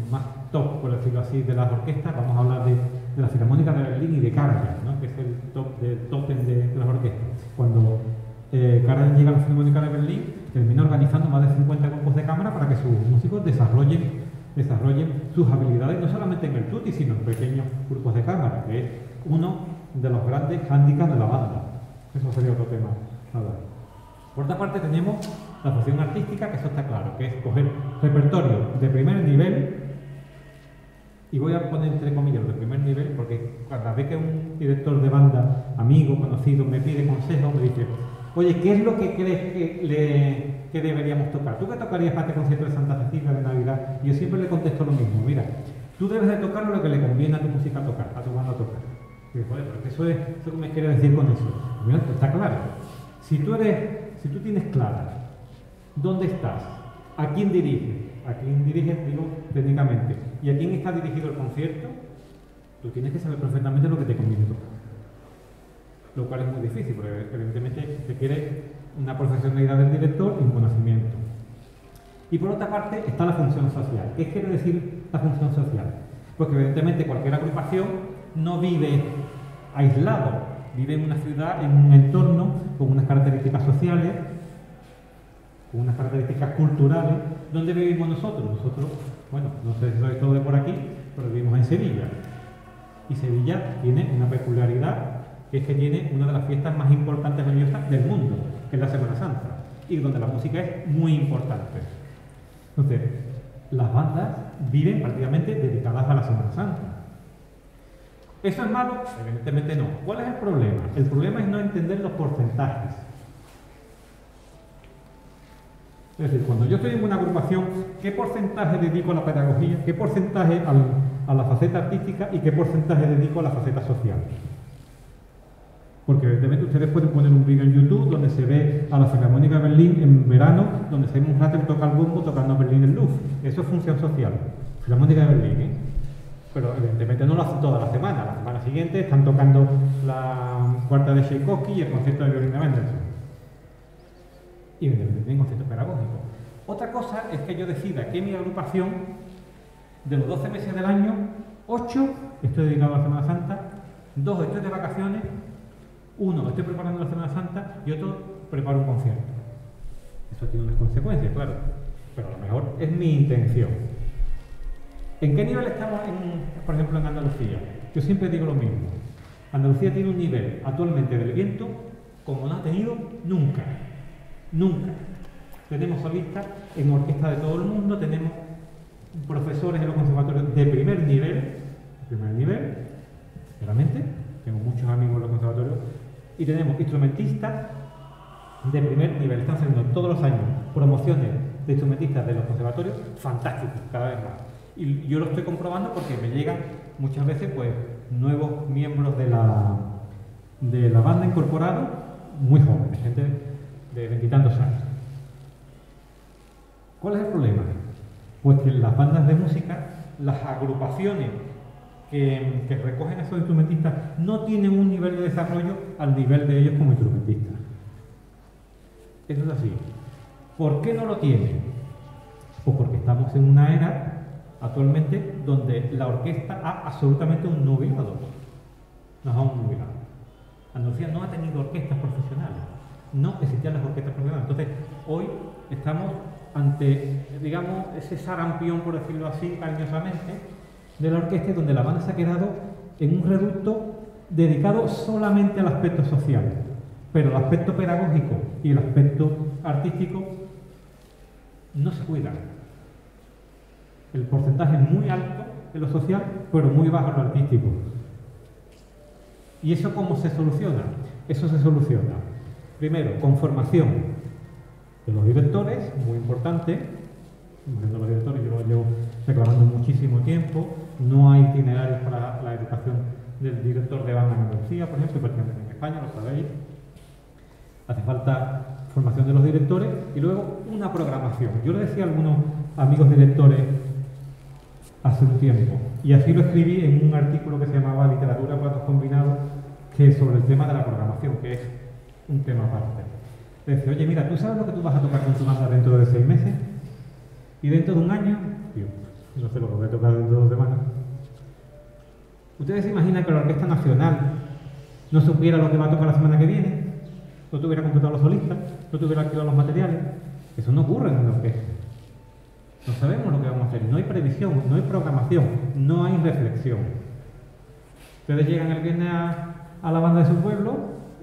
más top, por decirlo así, de las orquestas, vamos a hablar de la Filarmónica de Berlín y de Karajan, ¿no? Que es el top de las orquestas. Cuando Karajan llega a la Filarmónica de Berlín, termina organizando más de 50 grupos de cámara para que sus músicos desarrollen sus habilidades, no solamente en el tutti, sino en pequeños grupos de cámara, que es uno de los grandes hándicaps de la banda. Eso sería otro tema. Por otra parte tenemos la función artística, que eso está claro, que es coger repertorio de primer nivel, y voy a poner entre comillas de primer nivel, porque cada vez que un director de banda, amigo, conocido, me pide consejos, me dice: oye, ¿qué es lo que crees que deberíamos tocar? ¿Tú qué tocarías para este concierto de Santa Cecilia de Navidad? Y yo siempre le contesto lo mismo: mira, tú debes de tocar lo que le conviene a tu música tocar, a tu banda tocar. Y digo: joder, pero eso que me quiere decir con eso. Mira, está claro. Si tú tienes clara dónde estás, a quién diriges, digo técnicamente, y a quién está dirigido el concierto, tú tienes que saber perfectamente lo que te conviene tocar. Lo cual es muy difícil, porque evidentemente requiere una profesionalidad del director y un conocimiento. Y por otra parte está la función social. ¿Qué quiere decir la función social? Porque evidentemente cualquier agrupación no vive aislado, vive en una ciudad, en un entorno con unas características sociales, con unas características culturales. ¿Dónde vivimos nosotros? Nosotros, bueno, no sé si sois todos de por aquí, pero vivimos en Sevilla. Y Sevilla tiene una peculiaridad que es que tiene una de las fiestas más importantes religiosas del mundo, que es la Semana Santa, y donde la música es muy importante. Entonces, las bandas viven prácticamente dedicadas a la Semana Santa. ¿Eso es malo? Evidentemente no. ¿Cuál es el problema? El problema es no entender los porcentajes. Es decir, cuando yo estoy en una agrupación, ¿qué porcentaje dedico a la pedagogía? ¿Qué porcentaje a la faceta artística? ¿Y qué porcentaje dedico a la faceta social? Porque evidentemente ustedes pueden poner un vídeo en YouTube donde se ve a la Filarmónica de Berlín en verano, donde Simon Rattle toca el bombo tocando Berlín el Louvre. Eso es función social. Filarmónica de Berlín, ¿eh? Pero evidentemente no lo hacen toda la semana. La semana siguiente están tocando la cuarta de Tchaikovsky y el concierto de violín de Mendelssohn. Y evidentemente un concierto pedagógico. Otra cosa es que yo decida que mi agrupación, de los 12 meses del año, 8 estoy dedicado a la Semana Santa, 2 estoy de vacaciones, 1 estoy preparando la Semana Santa y otro preparo un concierto. Eso tiene unas consecuencias, claro, pero a lo mejor es mi intención. ¿En qué nivel estamos, por ejemplo, en Andalucía? Yo siempre digo lo mismo. Andalucía tiene un nivel actualmente del viento como no ha tenido nunca. Nunca. Tenemos solistas en orquesta de todo el mundo, tenemos profesores en los conservatorios de primer nivel, claramente, tengo muchos amigos en los conservatorios, y tenemos instrumentistas de primer nivel. Están saliendo todos los años promociones de instrumentistas de los conservatorios fantásticos, cada vez más. Y yo lo estoy comprobando porque me llegan muchas veces pues nuevos miembros de la banda incorporados, muy jóvenes, gente de 20 y tantos años. ¿Cuál es el problema? Pues que las bandas de música, las agrupaciones que recogen a esos instrumentistas no tienen un nivel de desarrollo al nivel de ellos como instrumentistas. Eso es así. ¿Por qué no lo tienen? Pues porque estamos en una era actualmente donde la orquesta ha absolutamente un nubilado. Nos ha un nubilado. Andalucía no ha tenido orquestas profesionales. No existían las orquestas profesionales. Entonces, hoy estamos ante, digamos, ese sarampión, por decirlo así, cariñosamente, de la orquesta, donde la banda se ha quedado en un reducto dedicado solamente al aspecto social. Pero el aspecto pedagógico y el aspecto artístico no se cuidan. El porcentaje es muy alto en lo social, pero muy bajo en lo artístico. ¿Y eso cómo se soluciona? Eso se soluciona, primero, con formación de los directores, muy importante. De los directores, yo lo llevo reclamando muchísimo tiempo. No hay itinerarios para la educación del director de banda en Andalucía, por ejemplo, particularmente en España, lo sabéis. Hace falta formación de los directores y luego una programación. Yo le decía a algunos amigos directores hace un tiempo, y así lo escribí en un artículo que se llamaba Literatura Platos Combinados, que es sobre el tema de la programación, que es un tema aparte. Le decía, oye, mira, ¿tú sabes lo que tú vas a tocar con tu banda dentro de 6 meses? ¿Y dentro de un año? Digo, no sé lo que voy a tocar dentro de 2 semanas. ¿Ustedes se imaginan que la Orquesta Nacional no supiera lo que va a tocar la semana que viene? ¿No tuviera contratado a los solistas? ¿No tuviera alquilado los materiales? Eso no ocurre en una orquesta. No sabemos lo que vamos a hacer. No hay previsión, no hay programación, no hay reflexión. Ustedes llegan el viernes a la banda de su pueblo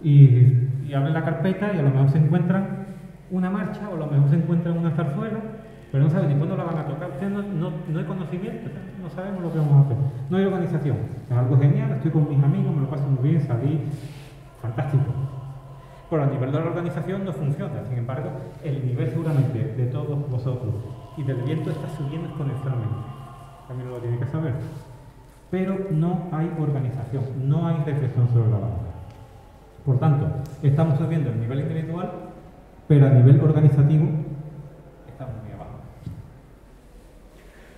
y abren la carpeta y a lo mejor se encuentran una marcha o a lo mejor se encuentran una zarzuela, pero no saben ni cuándo la van a tocar. Ustedes no hay conocimiento, no sabemos lo que vamos a hacer. No hay organización. Es algo genial, estoy con mis amigos, me lo paso muy bien, salí, fantástico. Pero a nivel de la organización no funciona. Sin embargo, el nivel seguramente de todos vosotros y del viento está subiendo exponencialmente. También lo tiene que saber. Pero no hay organización, no hay reflexión sobre la banda. Por tanto, estamos subiendo el nivel individual, pero a nivel organizativo estamos muy abajo.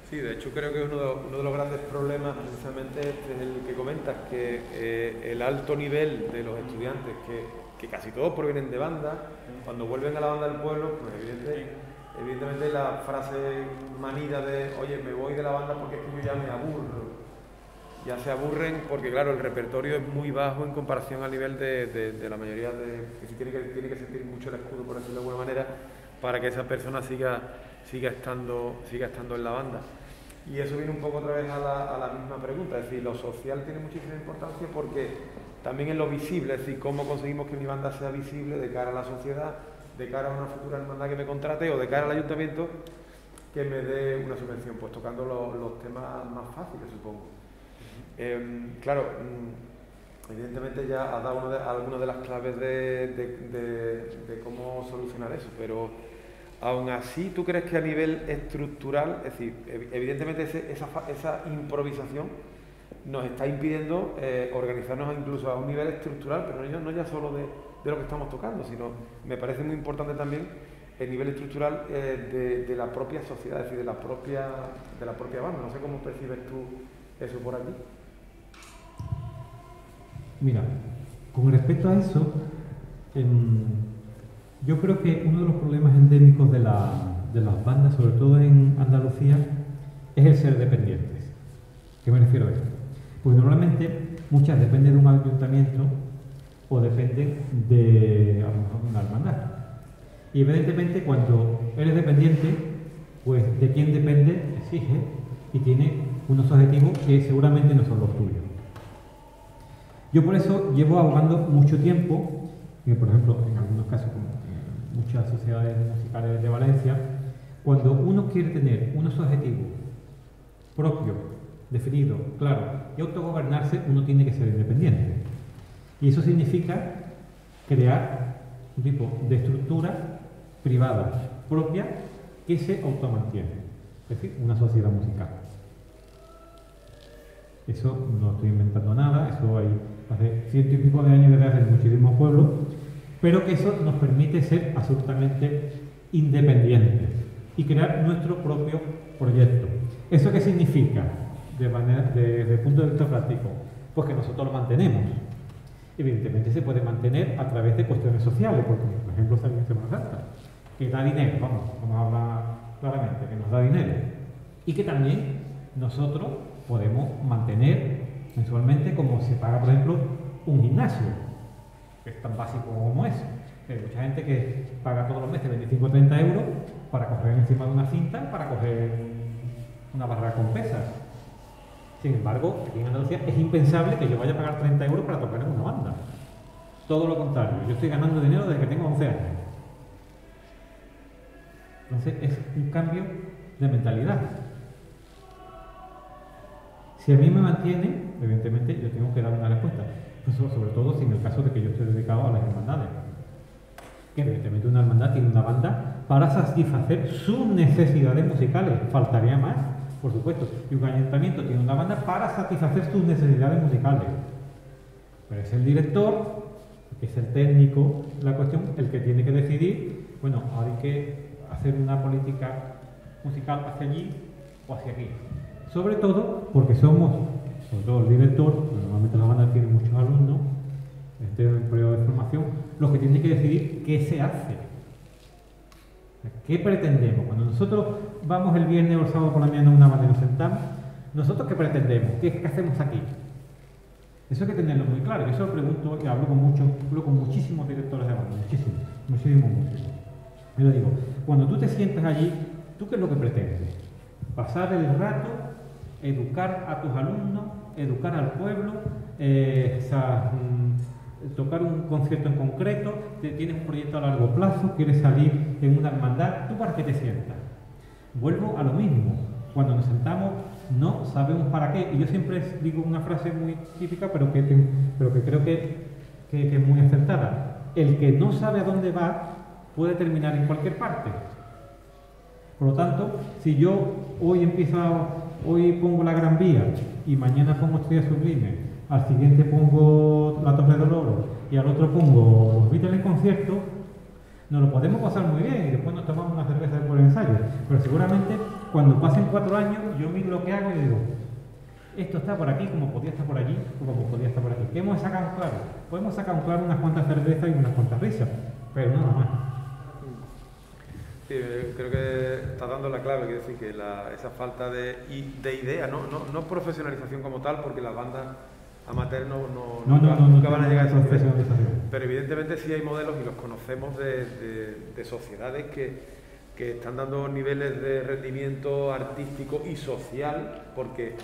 Sí, de hecho creo que uno de los grandes problemas precisamente es el que comentas, que el alto nivel de los estudiantes, que casi todos provienen de banda, cuando vuelven a la banda del pueblo, pues evidentemente la frase manida de oye, me voy de la banda porque es que yo ya me aburro. Ya se aburren porque, claro, el repertorio es muy bajo en comparación al nivel de la mayoría de... que sí tiene que sentir mucho el escudo, por decirlo de alguna manera, para que esa persona siga estando en la banda. Y eso viene un poco otra vez a la misma pregunta, es decir, lo social tiene muchísima importancia porque también en lo visible, es decir, cómo conseguimos que mi banda sea visible de cara a la sociedad, de cara a una futura hermandad que me contrate o de cara al ayuntamiento que me dé una subvención, pues tocando los temas más fáciles, supongo. Claro, evidentemente ya has dado algunas de las claves de cómo solucionar eso, pero aún así, ¿tú crees que a nivel estructural, es decir, evidentemente esa improvisación nos está impidiendo organizarnos incluso a un nivel estructural, pero no ya solo de lo que estamos tocando, sino me parece muy importante también el nivel estructural de la propia sociedad, es decir, de la propia banda? No sé cómo percibes tú eso por aquí. Mira, con respecto a eso, yo creo que uno de los problemas endémicos de las bandas, sobre todo en Andalucía, es el ser dependientes. ¿Qué me refiero a esto? Pues normalmente muchas dependen de un ayuntamiento o dependen de a lo mejor una hermandad. Y evidentemente cuando eres dependiente, pues de quién depende, exige y tiene unos objetivos que seguramente no son los tuyos. Yo por eso llevo abogando mucho tiempo, por ejemplo, en algunos casos, como en muchas sociedades musicales de Valencia, cuando uno quiere tener unos objetivos propios, definidos, claros, y autogobernarse, uno tiene que ser independiente. Y eso significa crear un tipo de estructura privada, propia, que se automantiene, es decir, una sociedad musical. Eso no estoy inventando nada, eso hay hace ciento y pico de años desde hace muchísimos pueblos, pero que eso nos permite ser absolutamente independientes y crear nuestro propio proyecto. ¿Eso qué significa desde el punto de vista práctico? Pues que nosotros lo mantenemos. Evidentemente se puede mantener a través de cuestiones sociales, porque por ejemplo en Semana Santa, que da dinero, vamos a hablar claramente, que nos da dinero, y que también nosotros podemos mantener mensualmente, como se paga, por ejemplo, un gimnasio, que es tan básico como eso. Hay mucha gente que paga todos los meses 25 o 30 euros para coger encima de una cinta, para coger una barra con pesas. Sin embargo, aquí en Andalucía es impensable que yo vaya a pagar 30 euros para tocar en una banda. Todo lo contrario, yo estoy ganando dinero desde que tengo 11 años. Entonces es un cambio de mentalidad. Si a mí me mantiene, evidentemente yo tengo que dar una respuesta. Pues sobre todo si en el caso de que yo esté dedicado a las hermandades. Que evidentemente una hermandad tiene una banda para satisfacer sus necesidades musicales. Faltaría más, por supuesto. Y un ayuntamiento tiene una banda para satisfacer sus necesidades musicales. Pero es el director, que es el técnico de la cuestión, el que tiene que decidir, bueno, hay que hacer una política musical hacia allí o hacia aquí. Sobre todo porque somos, sobre todo el director, normalmente la banda tiene muchos alumnos, este es el periodo de formación, los que tienen que decidir qué se hace. ¿Qué pretendemos? Cuando nosotros vamos el viernes o el sábado por la mañana a una banda y nos sentamos, ¿nosotros qué pretendemos? ¿Qué hacemos aquí? Eso hay que tenerlo muy claro. Yo se lo pregunto y hablo con muchísimos directores de banda, muchísimos. Yo le digo, cuando tú te sientas allí, ¿tú qué es lo que pretendes? Pasar el rato, educar a tus alumnos, educar al pueblo, tocar un concierto en concreto, tienes un proyecto a largo plazo, quieres salir en una hermandad, ¿tú para qué te sientas? Vuelvo a lo mismo, cuando nos sentamos no sabemos para qué, y yo siempre digo una frase muy típica, pero que creo que es muy acertada: el que no sabe a dónde va puede terminar en cualquier parte. Por lo tanto, si yo hoy pongo la Gran Vía y mañana pongo Estrella Sublime, al siguiente pongo la Torre del Oro y al otro pongo los Beatles en concierto, nos lo podemos pasar muy bien y después nos tomamos una cerveza por el ensayo. Pero seguramente cuando pasen 4 años yo miro lo que hago y digo, esto está por aquí como podía estar por allí o como podía estar por aquí. ¿Qué hemos sacado en claro? Podemos sacar en claro unas cuantas cervezas y unas cuantas risas, pero nada más. Sí, creo que está dando la clave, quiero decir que esa falta de idea, no profesionalización como tal, porque las bandas amateurs nunca van a llegar a esa profesionalización. Pero evidentemente sí hay modelos y los conocemos de sociedades que están dando niveles de rendimiento artístico y social, porque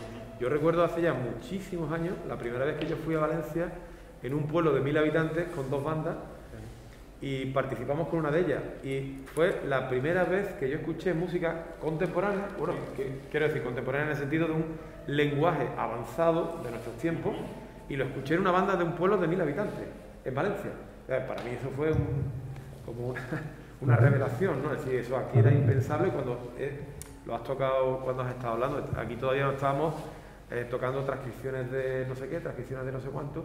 yo recuerdo hace ya muchísimos años, la primera vez que yo fui a Valencia, en un pueblo de 1000 habitantes con 2 bandas y participamos con una de ellas. Y fue la primera vez que yo escuché música contemporánea, bueno, quiero decir contemporánea en el sentido de un lenguaje avanzado de nuestros tiempos, y lo escuché en una banda de un pueblo de 1000 habitantes, en Valencia. Para mí eso fue como una revelación, ¿no? Es decir, eso aquí era impensable cuando lo has tocado, cuando has estado hablando. Aquí todavía no estábamos tocando transcripciones de no sé qué, transcripciones de no sé cuánto.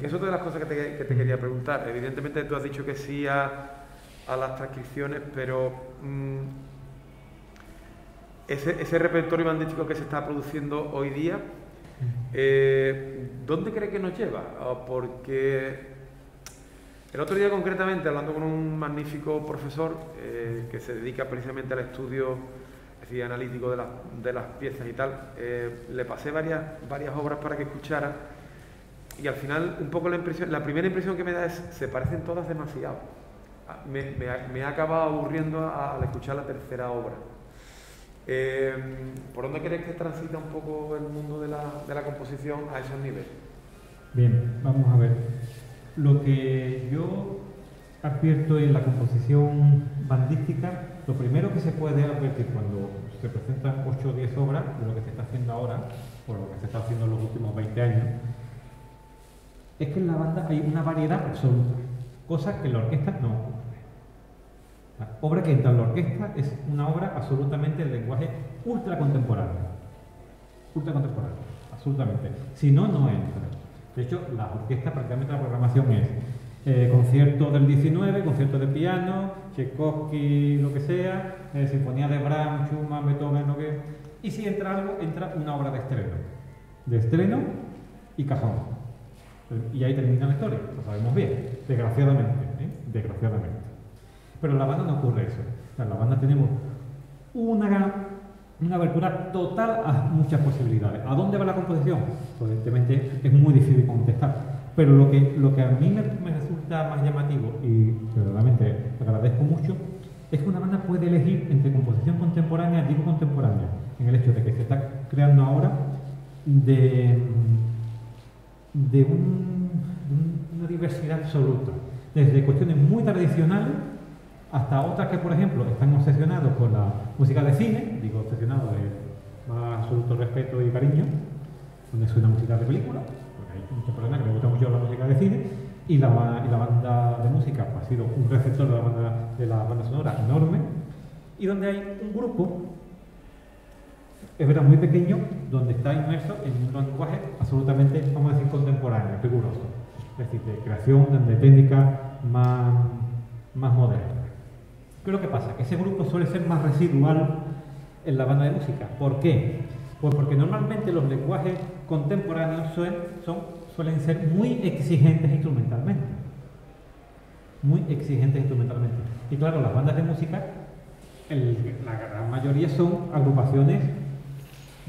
Que es otra de las cosas que te quería preguntar. Evidentemente tú has dicho que sí a las transcripciones, pero ese repertorio bandístico que se está produciendo hoy día, ¿dónde cree que nos lleva? Porque el otro día concretamente, hablando con un magnífico profesor que se dedica precisamente al estudio analítico de las piezas y tal, le pasé varias obras para que escuchara, y al final un poco la primera impresión que me da es se parecen todas demasiado. Me ha acabado aburriendo al escuchar la tercera obra. ¿Por dónde crees que transita un poco el mundo de la composición a esos niveles? Bien, vamos a ver. Lo que yo advierto en la composición bandística, lo primero que se puede advertir cuando se presentan 8 o 10 obras de lo que se está haciendo ahora, o lo que se está haciendo en los últimos 20 años, es que en la banda hay una variedad absoluta, cosa que en la orquesta no ocurre. La obra que entra en la orquesta es una obra absolutamente en lenguaje ultra contemporáneo, absolutamente. Si no, no entra. De hecho, la orquesta, prácticamente la programación es concierto del 19, concierto de piano, Tchaikovsky, lo que sea, sinfonía de Brahms, Schumann, Beethoven, lo que... Y si entra algo, entra una obra de estreno y cajón. Y ahí termina la historia, lo sabemos bien, desgraciadamente, desgraciadamente. Pero en la banda no ocurre eso. En la banda tenemos una abertura total a muchas posibilidades. ¿A dónde va la composición? Pues evidentemente es muy difícil contestar. Pero lo que a mí me resulta más llamativo, y verdaderamente agradezco mucho, es que una banda puede elegir entre composición contemporánea, digo contemporánea, en el hecho de que se está creando ahora de una diversidad absoluta, desde cuestiones muy tradicionales hasta otras que, por ejemplo, están obsesionados con la música de cine, digo obsesionados de más absoluto respeto y cariño, donde suena música de película, porque hay muchas personas que les gusta mucho la música de cine, y la banda de música ha sido un receptor de la banda sonora enorme, y donde hay un grupo, es verdad, muy pequeño, donde está inmerso en un lenguaje absolutamente, vamos a decir, contemporáneo, riguroso, es decir, de creación de técnica más moderna. ¿Qué es lo que pasa? Que ese grupo suele ser más residual en la banda de música. ¿Por qué? Pues porque normalmente los lenguajes contemporáneos suelen ser muy exigentes instrumentalmente. Muy exigentes instrumentalmente. Y claro, las bandas de música, la gran mayoría son agrupaciones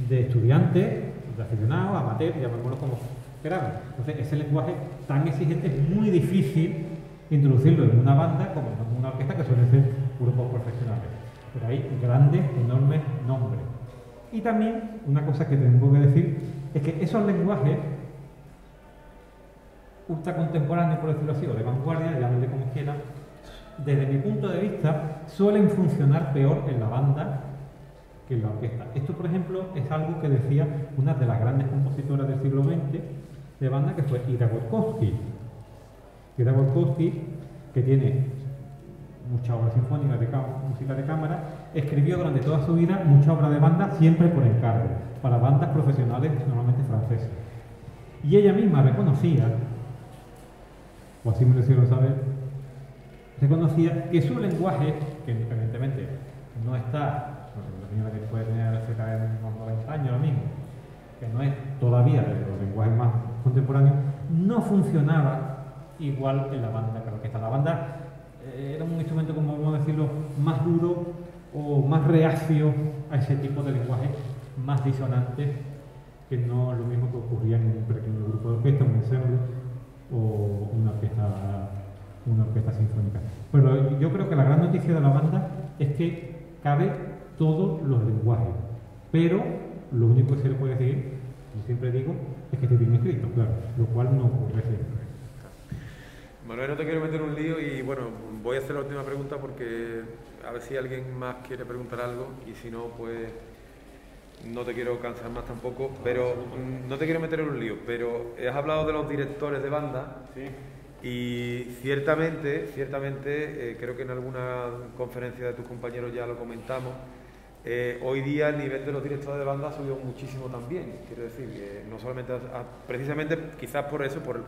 de estudiantes, de aficionados, amateurs, llamémoslo como queramos. Entonces, ese lenguaje tan exigente es muy difícil introducirlo en una banda como en una orquesta, que suelen ser grupos profesionales. Pero hay grandes, enormes nombres. Y también, una cosa que tengo que decir, es que esos lenguajes ultracontemporáneos, por decirlo así, o de vanguardia, llámenle como quieran, desde mi punto de vista, suelen funcionar peor en la banda que en la orquesta. Esto, por ejemplo, es algo que decía una de las grandes compositoras del siglo XX de banda, que fue Ida Golkowski. Ida Golkowski, que tiene mucha obra sinfónica de música de cámara, escribió durante toda su vida mucha obra de banda, siempre por encargo, para bandas profesionales, normalmente francesas. Y ella misma reconocía, o así me lo hicieron saber, reconocía que su lenguaje, que evidentemente no está, una señora que puede tener cerca de unos 90 años ahora mismo, que no es todavía de los lenguajes más contemporáneos, no funcionaba igual en la banda que la orquesta. La banda era un instrumento, como vamos a decirlo, más duro o más reacio a ese tipo de lenguaje, más disonante, que no lo mismo que ocurría en un pequeño grupo de orquesta, un ensemble o una orquesta sinfónica. Pero yo creo que la gran noticia de la banda es que cabe todos los lenguajes, pero lo único que se le puede decir, como siempre digo, es que esté bien escrito, claro, lo cual no ocurre siempre. Manuel, no te quiero meter en un lío y bueno, voy a hacer la última pregunta porque a ver si alguien más quiere preguntar algo y si no, pues no te quiero cansar más tampoco, pero no te quiero meter en un lío, pero has hablado de los directores de banda. Sí. Y ciertamente, creo que en alguna conferencia de tus compañeros ya lo comentamos, hoy día el nivel de los directores de banda ha subido muchísimo también. Quiero decir, que no solamente, precisamente quizás por eso, por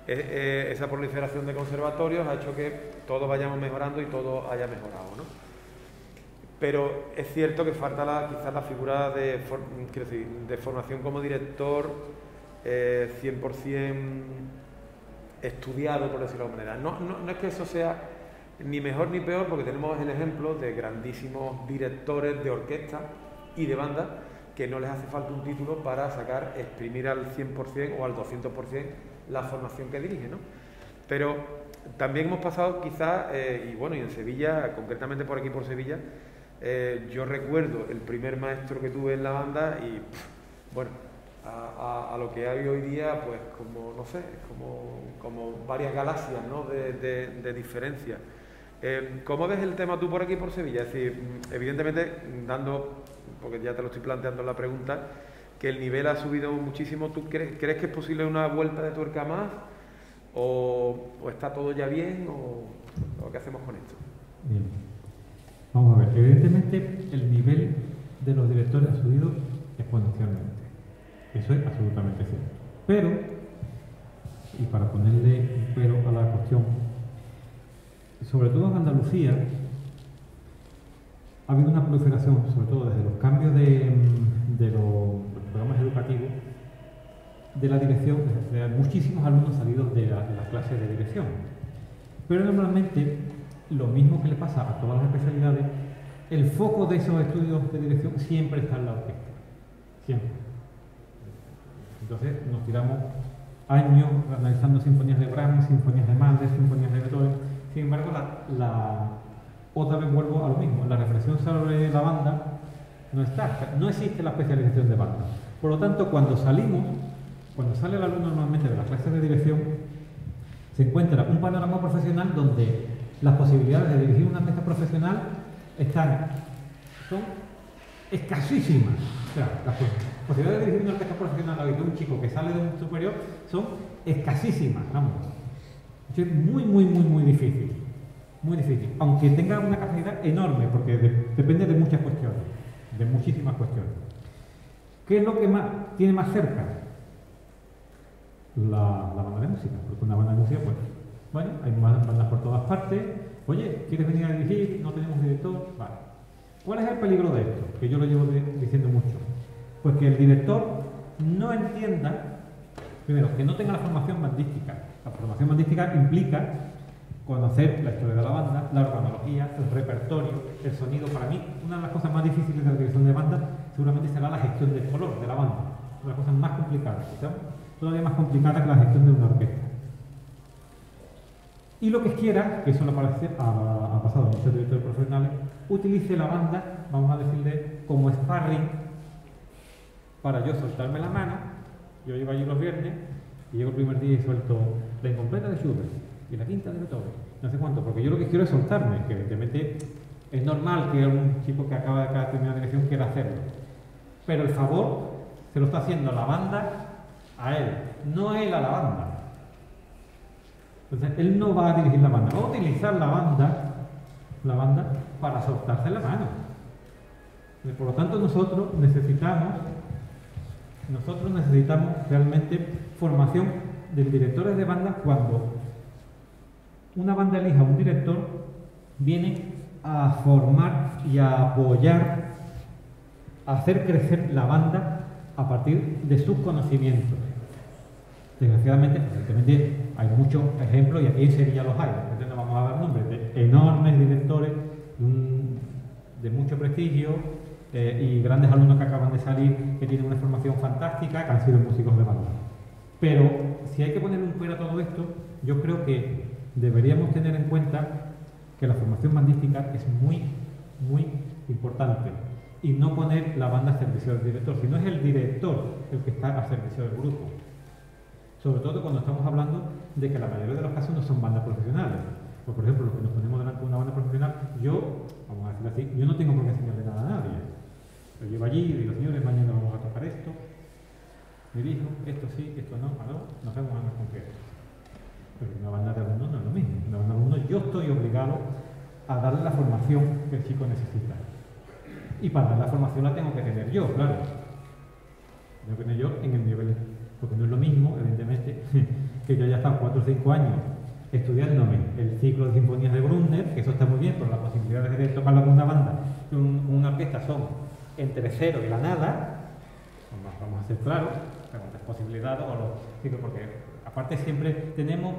esa proliferación de conservatorios ha hecho que todos vayamos mejorando y todo haya mejorado, ¿no? Pero es cierto que falta quizás la figura de formación como director 100% estudiado, por decirlo de alguna manera. No es que eso sea ni mejor ni peor, porque tenemos el ejemplo de grandísimos directores de orquesta y de banda que no les hace falta un título para exprimir al 100% o al 200% la formación que dirige, ¿no? Pero también hemos pasado quizás, y en Sevilla, concretamente por aquí por Sevilla, yo recuerdo el primer maestro que tuve en la banda y, a lo que hay hoy día, pues como, no sé, como varias galaxias, ¿no? de diferencia. ¿Cómo ves el tema tú por aquí por Sevilla? Es decir, evidentemente, porque ya te lo estoy planteando en la pregunta, que el nivel ha subido muchísimo. ¿Tú crees que es posible una vuelta de tuerca más? ¿O está todo ya bien? ¿O qué hacemos con esto? Bien. Vamos a ver, evidentemente el nivel de los directores ha subido exponencialmente. Eso es absolutamente cierto. Pero, y para ponerle un pero a la cuestión, sobre todo en Andalucía, ha habido una proliferación, sobre todo desde los cambios de los programas educativos, de la dirección, de muchísimos alumnos salidos de las clases de dirección. Pero normalmente, lo mismo que le pasa a todas las especialidades, el foco de esos estudios de dirección siempre está en la orquesta. Siempre. Entonces nos tiramos años analizando sinfonías de Brahms, sinfonías de Mahler, sinfonías de Beethoven. Sin embargo, otra vez vuelvo a lo mismo. La reflexión sobre la banda no existe la especialización de banda. Por lo tanto, cuando sale el alumno normalmente de las clases de dirección, se encuentra un panorama profesional donde las posibilidades de dirigir una orquesta profesional son escasísimas. O sea, las posibilidades de dirigir una orquesta profesional de un chico que sale de un superior son escasísimas, vamos. Es muy difícil. Muy difícil. Aunque tenga una capacidad enorme, porque depende de muchas cuestiones, de muchísimas cuestiones. ¿Qué es lo que tiene más cerca? La banda de música, porque una banda de música, pues, hay bandas por todas partes. Oye, ¿quieres venir a dirigir? No tenemos director. Vale. ¿Cuál es el peligro de esto? Que yo lo llevo diciendo mucho. Pues que el director no entienda, primero, que no tenga la formación bandística. La formación bandística implica conocer la historia de la banda, la organología, el repertorio, el sonido. Para mí, una de las cosas más difíciles de la dirección de banda seguramente será la gestión del color de la banda. Una de las cosas más complicadas, quizás todavía más complicada que la gestión de una orquesta. Y lo que quiera, que eso lo parece, ha pasado a muchos directores profesionales, utilice la banda, vamos a decirle, como sparring para yo soltarme la mano. Yo llego allí los viernes y llego el primer día y suelto la incompleta de Schubert y la quinta de Beethoven, no sé cuánto, porque yo lo que quiero es soltarme, que evidentemente es normal que un chico que acaba de terminar dirección quiera hacerlo, pero el favor se lo está haciendo la banda a él, no él a la banda. Entonces él no va a dirigir la banda, va a utilizar la banda para soltarse la mano. Por lo tanto nosotros necesitamos realmente formación de directores de banda. Cuando una banda elija un director, viene a formar y a apoyar, a hacer crecer la banda a partir de sus conocimientos. Desgraciadamente, evidentemente, hay muchos ejemplos, y aquí en Sevilla los hay, no vamos a dar nombres, de enormes directores de mucho prestigio y grandes alumnos que acaban de salir, que tienen una formación fantástica, que han sido músicos de banda. Pero si hay que poner un pero a todo esto, yo creo que deberíamos tener en cuenta que la formación bandística es muy importante, y no poner la banda al servicio del director, sino es el director el que está al servicio del grupo. Sobre todo cuando estamos hablando de que la mayoría de los casos no son bandas profesionales. Pues, por ejemplo, los que nos ponemos delante de una banda profesional, yo, vamos a decirlo así, yo no tengo por qué enseñarle nada a nadie. Lo llevo allí y digo, señores, mañana vamos a tocar esto. Me dijo, esto sí, esto no, no hacemos nada concreto. Pero una banda de alumnos no es lo mismo. Una banda de alumnos yo estoy obligado a darle la formación que el chico necesita. Y para dar la formación la tengo que tener yo, claro. Tengo que tener yo en el nivel, porque no es lo mismo, evidentemente, que yo haya estado 4 o 5 años estudiándome el ciclo de sinfonías de Bruckner, que eso está muy bien, pero las posibilidades de tocarlo con una banda, con una orquesta son entre 0 y la nada, vamos a ser claros, las posibilidades o los ciclos, porque aparte siempre tenemos,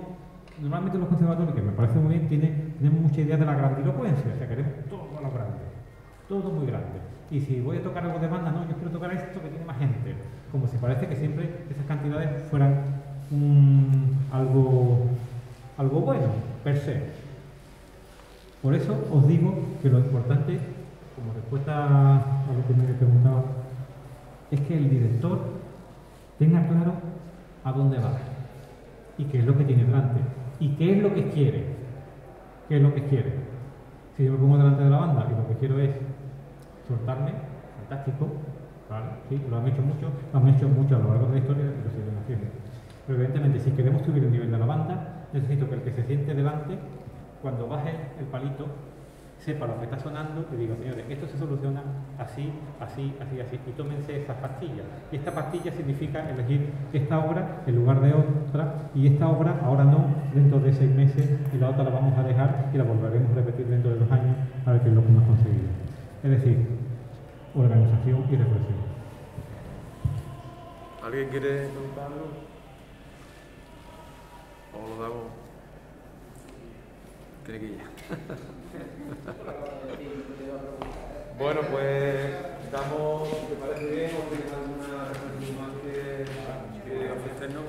normalmente los conservatorios, que me parece muy bien, tenemos mucha idea de la grandilocuencia, o sea, queremos todo a lo grande, todo muy grande. Y si voy a tocar algo de banda, no, yo quiero tocar esto que tiene más gente, como si parece que siempre esas cantidades fueran algo bueno, per se. Por eso os digo que lo importante, como respuesta a lo que me preguntaba, es que el director tenga claro a dónde va y qué es lo que tiene delante y qué es lo que quiere. ¿Qué es lo que quiere? Si yo me pongo delante de la banda y lo que quiero es soltarme, fantástico, ¿vale? Sí, lo han hecho mucho a lo largo de la historia y lo siguen haciendo. Pero evidentemente, si queremos subir el nivel de la banda, necesito que el que se siente delante, cuando baje el palito, sepa lo que está sonando y diga, señores, esto se soluciona así, así, así, así, y tómense esas pastillas. Y esta pastilla significa elegir esta obra en lugar de otra, y esta obra ahora no, dentro de 6 meses, y la otra la vamos a dejar y la volveremos a repetir dentro de 2 años a ver qué es lo que hemos conseguido. Es decir, organización y reflexión. ¿Alguien quiere preguntar algo? ¿O lo damos? Crequilla. Bueno, pues damos, ¿te parece bien? ¿O tienes alguna reflexión más que ofrecernos?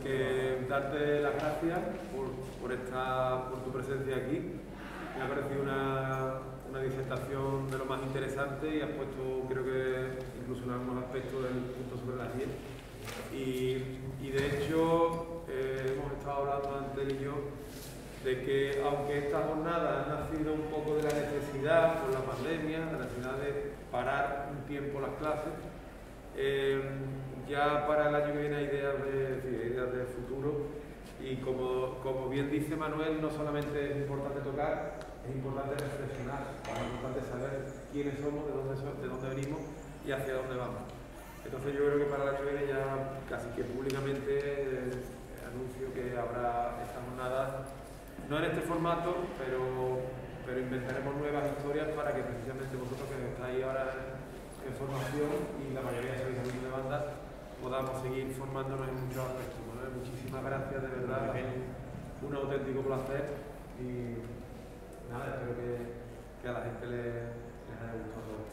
Que darte las gracias por tu presencia aquí. Me ha parecido una disertación de lo más interesante y has puesto, creo que incluso en algunos aspectos del punto sobre las 10. Y de hecho, hemos estado hablando antes él y yo de que aunque esta jornada ha nacido un poco de la necesidad por la pandemia, la necesidad de parar un tiempo las clases, ya para el año que viene hay ideas de futuro y como bien dice Manuel, no solamente es importante tocar, es importante reflexionar, es importante saber quiénes somos, de dónde venimos y hacia dónde vamos. Entonces yo creo que para el año que viene ya casi que públicamente anuncio que habrá esta jornada, no en este formato, pero inventaremos nuevas historias para que precisamente vosotros que estáis ahora en formación y la mayoría de servicios de banda podamos seguir formándonos en muchos aspectos. Bueno, muchísimas gracias, de verdad, un auténtico placer y nada, espero que a la gente les haya gustado.